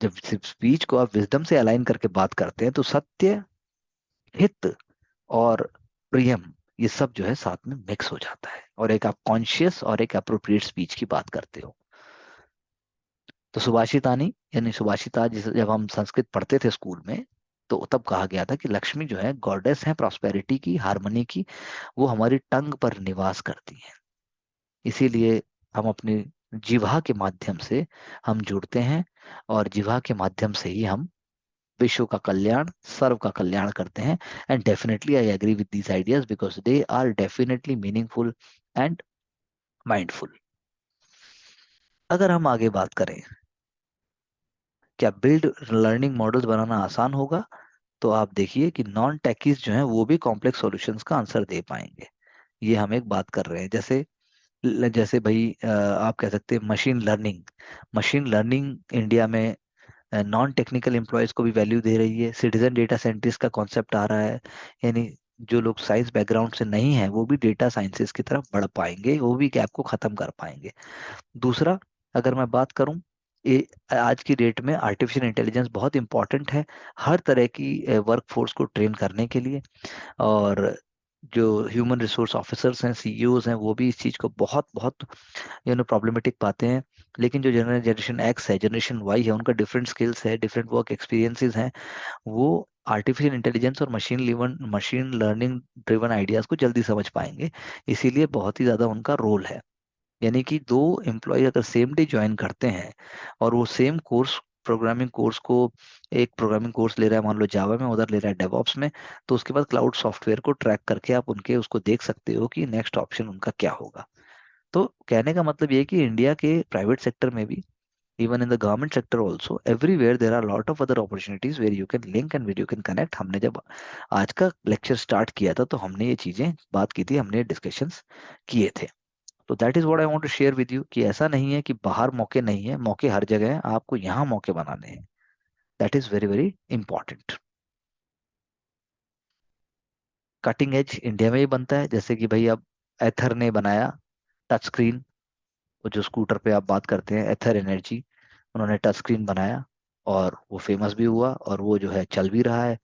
Speaker 1: जब सिर्फ स्पीच को आप विजडम से अलाइन करके बात करते हैं तो सत्य, हित और प्रियम, ये सब जो है साथ में मिक्स हो जाता है, और एक आप कॉन्शियस और एक अप्रोप्रिएट स्पीच की बात करते हो। तो सुभाषितानी यानी सुभाषिता, जिसे जब हम संस्कृत पढ़ते थे स्कूल में, तो तब कहा गया था कि लक्ष्मी जो है गॉडेस है प्रॉस्पेरिटी की, हार्मनी की। वो हमारी टंग पर निवास करती है। इसीलिए हम अपनी जिह्वा के माध्यम से हम जुड़ते हैं, और जिह्वा के माध्यम से ही हम विश्व का कल्याण, सर्व का कल्याण करते हैं। And definitely I agree with these ideas because they are definitely meaningful and mindful. अगर हम आगे बात करें, क्या बिल्ड लर्निंग मॉडल्स बनाना आसान होगा? तो आप देखिए कि नॉन टेकीज जो हैं वो भी कॉम्प्लेक्स सॉल्यूशंस का आंसर दे पाएंगे। ये हम एक बात कर रहे हैं। जैसे जैसे भाई आप कह सकते हैं machine learning. Machine learning India में नॉन टेक्निकल एम्प्लॉयज को भी वैल्यू दे रही है। सिटीजन डेटा साइंटिस्ट का कॉन्सेप्ट आ रहा है, यानी जो लोग साइंस बैकग्राउंड से नहीं है वो भी डेटा साइंसेस की तरफ बढ़ पाएंगे, वो भी गैप को खत्म कर पाएंगे। दूसरा, अगर मैं बात करूं, आज की डेट में आर्टिफिशियल इंटेलिजेंस बहुत इंपॉर्टेंट है हर तरह की वर्क फोर्स को ट्रेन करने के लिए। और जो ह्यूमन रिसोर्स ऑफिसर्स हैं, सीईओज हैं, वो भी इस चीज़ को बहुत बहुत प्रॉब्लमेटिक पाते हैं। लेकिन जो जनरेशन एक्स है, जनरेशन वाई है, उनका डिफरेंट स्किल्स है, डिफरेंट वर्क एक्सपीरियंसेस हैं। वो आर्टिफिशियल इंटेलिजेंस और मशीन लर्निंग ड्रिवन आइडियाज को जल्दी समझ पाएंगे। इसीलिए बहुत ही ज़्यादा उनका रोल है। यानी कि दो एम्प्लॉय अगर सेम डे ज्वाइन करते हैं, और वो सेम कोर्स, प्रोग्रामिंग कोर्स को, एक प्रोग्रामिंग कोर्स ले रहा है मान लो जावा में, उधर ले रहा है डेवऑप्स में, तो उसके बाद क्लाउड सॉफ्टवेयर को ट्रैक करके आप उनके उसको देख सकते हो कि नेक्स्ट ऑप्शन उनका क्या होगा। तो कहने का मतलब ये है कि इंडिया के प्राइवेट सेक्टर में भी even in the government sector also, everywhere there are a lot of other opportunities where you can link and where you can connect. हमने जब आज का लेक्चर स्टार्ट किया था तो हमने ये चीजें बात की थी, हमने डिस्कशंस किए थे। तो that is what I want to share with you कि ऐसा नहीं है कि बाहर मौके नहीं है, मौके हर जगह हैं, आपको यहाँ मौके बनाने हैं। That is very very important. Cutting edge India में ही बनता है, जैसे कि भाई अब एथर ने बनाया टच स्क्रीन, वो जो स्कूटर पे आप बात करते हैं, एथर एनर्जी, उन्होंने टच स्क्रीन बनाया और वो फेमस भी हुआ और वो जो है चल भी रहा है।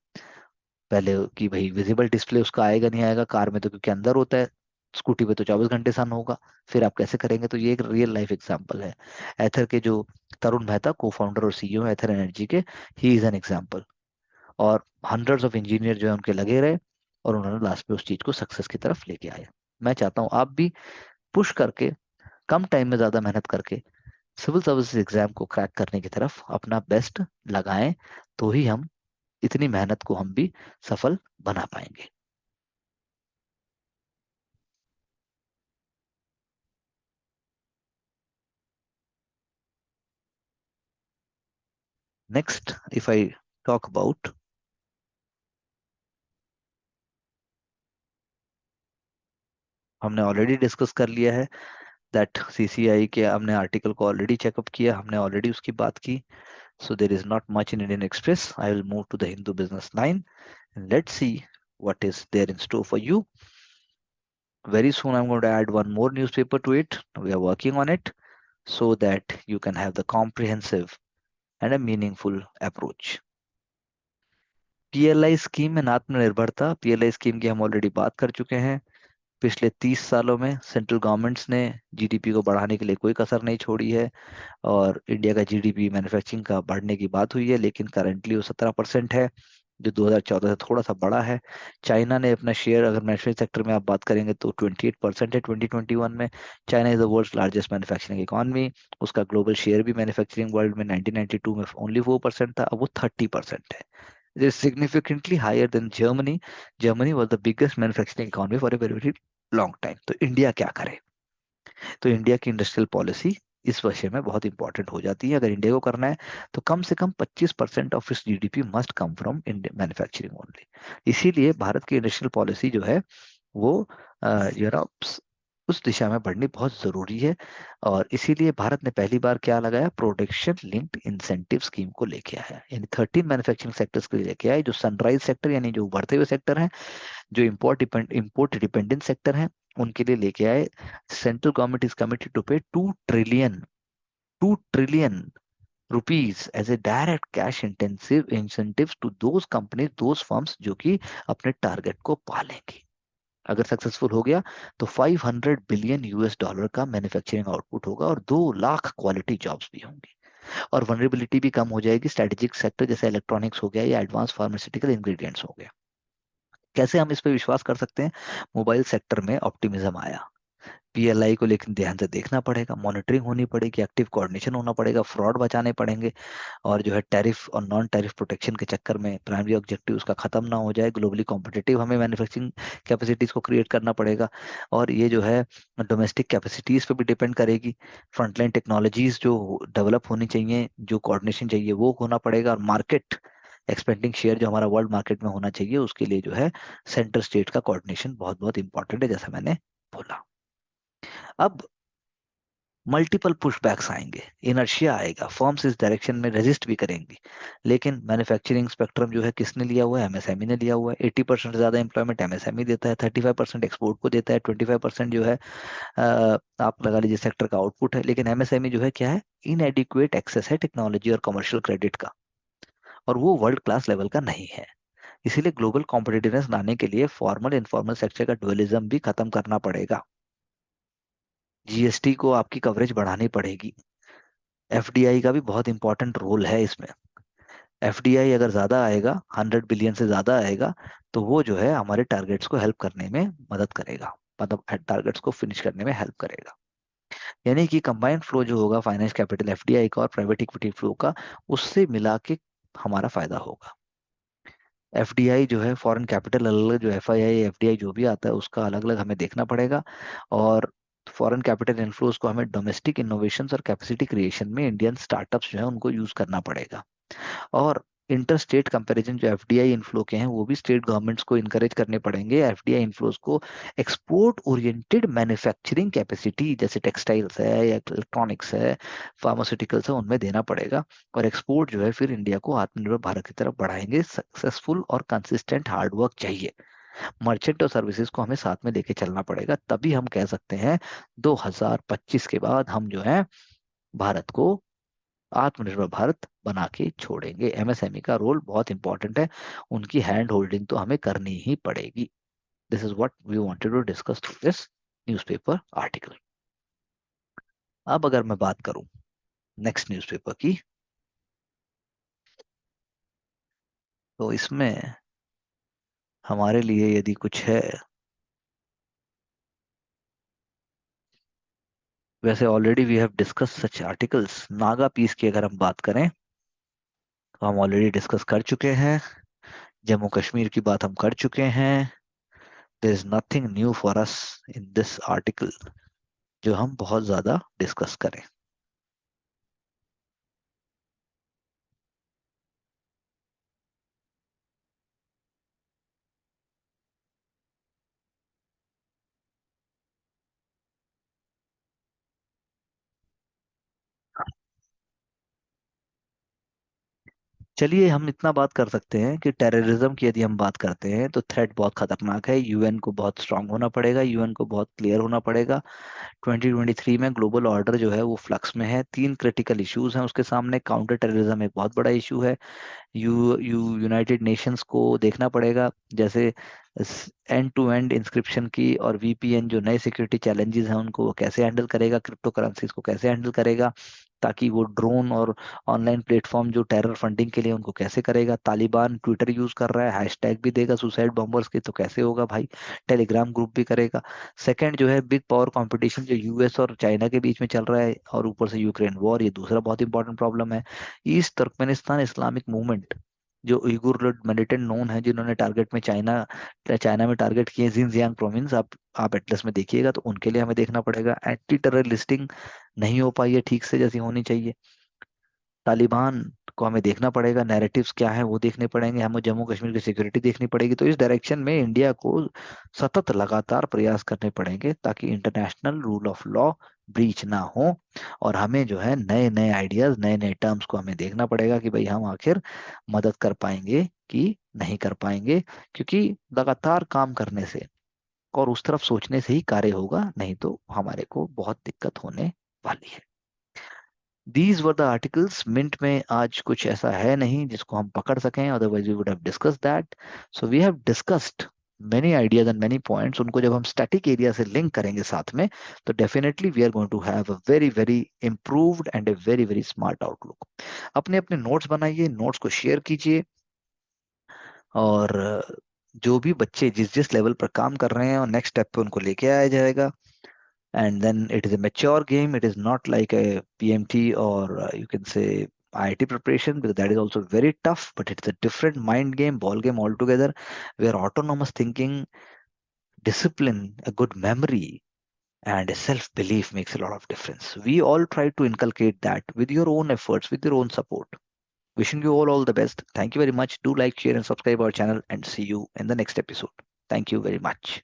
Speaker 1: पहले कि भाई विजिबल डिस्प्ले उसका आएगा नहीं आएगा कार में, तो क्योंकि अंदर होता है, स्कूटी पे तो 24 घंटे सन होगा, फिर आप कैसे करेंगे? तो ये एक रियल लाइफ एग्जांपल है। एथर के जो तरुण मेहता को फाउंडर और सीईओ है एथर एनर्जी के, ही इज एन एग्जांपल। और हंड्रेड्स ऑफ इंजीनियर जो है उनके लगे रहे और उन्होंने लास्ट में उस चीज को सक्सेस की तरफ लेके आए। मैं चाहता हूँ आप भी पुश करके, कम टाइम में ज्यादा मेहनत करके सिविल सर्विसेज एग्जाम को क्रैक करने की तरफ अपना बेस्ट लगाएं, तो ही हम इतनी मेहनत को हम भी सफल बना पाएंगे। Next if I talk about, हमने ऑलरेडी डिस्कस कर लिया है दैट सीसीआई के हमने आर्टिकल को ऑलरेडी चेकअप किया, हमने ऑलरेडी उसकी बात की। So there is not much in Indian Express. I will move to the Hindu Business Line and let's see what is there in store for you. Very soon I'm going to add one more newspaper to it. We are working on it so that you can have the comprehensive and a meaningful approach. PLI scheme में आत्मनिर्भरता, PLI scheme की हम already बात कर चुके हैं। पिछले 30 सालों में सेंट्रल गवर्नमेंट्स ने जीडीपी को बढ़ाने के लिए कोई कसर नहीं छोड़ी है और इंडिया का जीडीपी मैन्युफैक्चरिंग का बढ़ने की बात हुई है, लेकिन करंटली वो 17% है, जो 2014 से थोड़ा सा बड़ा है। चाइना ने अपना शेयर, अगर मैन्युफैक्चरिंग सेक्टर में आप बात करेंगे तो 28% है 2021 में। China is the world's largest manufacturing economy. उसका ग्लोबल शेयर भी मैन्युफैक्चरिंग वर्ल्ड में 1992 में ओनली 4% था, अब वो 30% है। It is significantly higher than Germany. Germany was the biggest manufacturing economy for a very, very long time. तो इंडिया क्या करे? तो इंडिया की इंडस्ट्रियल पॉलिसी इस विषय में बहुत इंपॉर्टेंट हो जाती है। अगर इंडिया को करना है तो कम से कम 25% ऑफ इस GDP must come from manufacturing only. इसीलिए भारत की इंडस्ट्रियल पॉलिसी जो है वो यूरोप उस दिशा में बढ़नी बहुत जरूरी है। और इसीलिए भारत ने पहली बार क्या लगाया, प्रोडक्शन लिंक्ड इंसेंटिव स्कीम को लेके आया, यानी 13 मैन्युफैक्चरिंग सेक्टर्स के लिए लेके आए, जो सनराइज सेक्टर यानी जो उभरते हुए सेक्टर हैं, जो इम्पोर्ट डिपेंडेंट सेक्टर हैं, उनके लिए लेके आए। Central government is committed to pay 2 trillion rupees as a direct cash intensive incentives to those companies, those firms जो कि अपने टारगेट को पालेंगी। अगर सक्सेसफुल हो गया तो 500 बिलियन यूएस डॉलर का मैन्युफैक्चरिंग आउटपुट होगा और 2 लाख क्वालिटी जॉब्स भी होंगी और वनरेबिलिटी भी कम हो जाएगी। स्ट्रेटेजिक सेक्टर जैसे इलेक्ट्रॉनिक्स हो गया या एडवांस फार्मास्यूटिकल इंग्रेडिएंट्स हो गया। कैसे हम इस पे विश्वास कर सकते हैं? मोबाइल सेक्टर में ऑप्टिमिज्म आया, पीएलआई को लेकिन ध्यान से देखना पड़ेगा, मॉनिटरिंग होनी पड़ेगी, एक्टिव कोऑर्डिनेशन होना पड़ेगा, फ्रॉड बचाने पड़ेंगे और जो है टैरिफ और नॉन टैरिफ प्रोटेक्शन के चक्कर में प्राइमरी ऑब्जेक्टिव उसका खत्म ना हो जाए। ग्लोबली कॉम्पिटिटिव हमें मैन्युफैक्चरिंग कैपेसिटीज को क्रिएट करना पड़ेगा और ये जो है डोमेस्टिक कैपेसिटीज पे भी डिपेंड करेगी। फ्रंटलाइन टेक्नोलॉजीज जो डेवलप होनी चाहिए, जो कोऑर्डिनेशन चाहिए वो होना पड़ेगा और मार्केट एक्सपेंडिंग शेयर जो हमारा वर्ल्ड मार्केट में होना चाहिए, उसके लिए जो है सेंटर स्टेट का कोऑर्डिनेशन बहुत बहुत इंपॉर्टेंट है, जैसा मैंने बोला। अब मल्टीपल पुशबैक्स आएंगे, इनर्शिया आएगा, फर्म्स इस डायरेक्शन में रेजिस्ट भी करेंगी, लेकिन मैन्युफैक्चरिंग स्पेक्ट्रम जो है किसने लिया हुआ है? एमएसएमई ने लिया हुआ है। 80% से ज्यादा एम्प्लॉयमेंट एमएसएमई देता है, 35% एक्सपोर्ट को देता है, 25% जो है आप लगा लीजिए सेक्टर का आउटपुट है। लेकिन एमएसएमई जो है क्या है? इनएडिक्वेट एक्सेस है टेक्नोलॉजी और कमर्शियल क्रेडिट का, और वो वर्ल्ड क्लास लेवल का नहीं है। इसीलिए ग्लोबल कॉम्पिटिटिवनेस लाने के लिए फॉर्मल इनफॉर्मल सेक्टर का डुअलिज्म भी खत्म करना पड़ेगा। जीएसटी को आपकी कवरेज बढ़ानी पड़ेगी। एफडीआई का भी बहुत इंपॉर्टेंट रोल है इसमें। एफडीआई अगर ज्यादा आएगा, 100 बिलियन से ज्यादा आएगा, तो वो जो है हमारे टारगेट्स को हेल्प करने में मदद करेगा, मतलब टारगेट्स को फिनिश करने में हेल्प करेगा। यानी कि कंबाइंड फ्लो जो होगा फाइनेंस कैपिटल एफडीआई का और प्राइवेट इक्विटी फ्लो का, उससे मिला के हमारा फायदा होगा। एफडीआई जो है फॉरेन कैपिटल अलग अलग, जो एफआईआई एफडीआई जो भी आता है उसका अलग अलग हमें देखना पड़ेगा। और फॉरेन कैपिटल इन्फ्लोज को हमें डोमेस्टिक इनोवेशन और कैपेसिटी क्रिएशन में इंडियन स्टार्टअप्स जो है उनको यूज करना पड़ेगा। और इंटर स्टेट कंपैरिजन जो एफडीआई इनफ्लो के हैं वो भी स्टेट गवर्नमेंट्स को इनकरेज करने पड़ेंगे एफडीआई इनफ्लोज को। एक्सपोर्ट ओरिएंटेड मैन्युफैक्चरिंग कैपेसिटी जैसे टेक्सटाइल्स है या इलेक्ट्रॉनिक्स है, फार्मास्यूटिकल्स है, उनमें देना पड़ेगा। और एक्सपोर्ट जो है फिर इंडिया को आत्मनिर्भर भारत की तरफ बढ़ाएंगे। सक्सेसफुल और कंसिस्टेंट हार्ड वर्क चाहिए। मर्चेंट और सर्विसेज को हमें साथ में लेके चलना पड़ेगा, तभी हम कह सकते हैं 2025 के बाद हम जो है भारत को आत्मनिर्भर भारत बना के छोड़ेंगे। एमएसएमई का रोल बहुत इंपॉर्टेंट है, उनकी हैंड होल्डिंग तो हमें करनी ही पड़ेगी। This is what we wanted to discuss through this newspaper article. अब अगर मैं बात करूं नेक्स्ट न्यूज़पेपर की, तो इसमें हमारे लिए यदि कुछ है, वैसे already we have discuss such articles. Naga peace की अगर हम बात करें तो हम ऑलरेडी डिस्कस कर चुके हैं। जम्मू कश्मीर की बात हम कर चुके हैं। There is nothing new for us in this article जो हम बहुत ज्यादा डिस्कस करें। चलिए हम इतना बात कर सकते हैं कि टेररिज्म की यदि हम बात करते हैं तो थ्रेट बहुत खतरनाक है। यूएन को बहुत स्ट्रांग होना पड़ेगा, यूएन को बहुत क्लियर होना पड़ेगा। 2023 में ग्लोबल ऑर्डर जो है वो फ्लक्स में है। तीन क्रिटिकल इश्यूज हैं उसके सामने। काउंटर टेररिज्म एक बहुत बड़ा इशू है। यूनाइटेड नेशंस को देखना पड़ेगा, जैसे एंड टू एंड इंस्क्रिप्शन की और वीपीएन जो नए सिक्योरिटी चैलेंजेस हैं उनको वो कैसे हैंडल करेगा, क्रिप्टो करेंसीज को कैसे हैंडल करेगा, ताकि वो ड्रोन और ऑनलाइन प्लेटफॉर्म जो टेरर फंडिंग के लिए उनको कैसे करेगा। तालिबान ट्विटर यूज कर रहा है, हैशटैग भी देगा सुसाइड बॉम्बर्स के, तो कैसे होगा भाई। टेलीग्राम ग्रुप भी करेगा। सेकंड जो है बिग पावर कंपटीशन जो यूएस और चाइना के बीच में चल रहा है, और ऊपर से यूक्रेन वॉर, ये दूसरा बहुत इंपॉर्टेंट प्रॉब्लम है। ईस्ट तुर्कमेनिस्तान इस्लामिक मूवमेंट जो उइगुर मिलिटेंट नोन है, जिन्होंने टारगेट में चाइना चाइना में टारगेट किए जिनजियांग प्रोविंस, आप एटलस में देखिएगा, तो उनके लिए हमें देखना पड़ेगा। एंटी टेरर लिस्टिंग नहीं हो पाई है ठीक से जैसी होनी चाहिए। तालिबान को हमें देखना पड़ेगा, नैरेटिव्स क्या है वो देखने पड़ेंगे, हमें जम्मू कश्मीर की सिक्योरिटी देखनी पड़ेगी। तो इस डायरेक्शन में इंडिया को सतत लगातार प्रयास करने पड़ेंगे ताकि international rule of law breach ना हो। और हमें जो है नए नए आइडियाज, नए नए टर्म्स को हमें देखना पड़ेगा कि भाई हम आखिर मदद कर पाएंगे कि नहीं कर पाएंगे। क्योंकि लगातार काम करने से और उस तरफ सोचने से ही कार्य होगा, नहीं तो हमारे को बहुत दिक्कत होने वाली है। These were the articles. Mint में आज कुछ ऐसा है नहीं जिसको हम पकड़ सकें, otherwise we would have discuss that. So we have discussed many ideas and many points. उनको जब हम स्टैटिक एरिया से लिंक करेंगे साथ में, तो definitely we are going to have a very very improved and a very very smart outlook. अपने अपने नोट्स बनाइए, नोट्स को शेयर कीजिए। और जो भी बच्चे जिस जिस लेवल पर काम कर रहे हैं और नेक्स्ट स्टेप पे उनको लेके आया जाएगा। And then it is a mature game. It is not like a PMT or you can say IIT preparation, because that is also very tough, but it's a different mind game, ball game altogether, where autonomous thinking, discipline, a good memory, and a self-belief makes a lot of difference. We all try to inculcate that with your own efforts, with your own support. Wishing you all the best. Thank you very much. Do like, share, and subscribe our channel, and see you in the next episode. Thank you very much.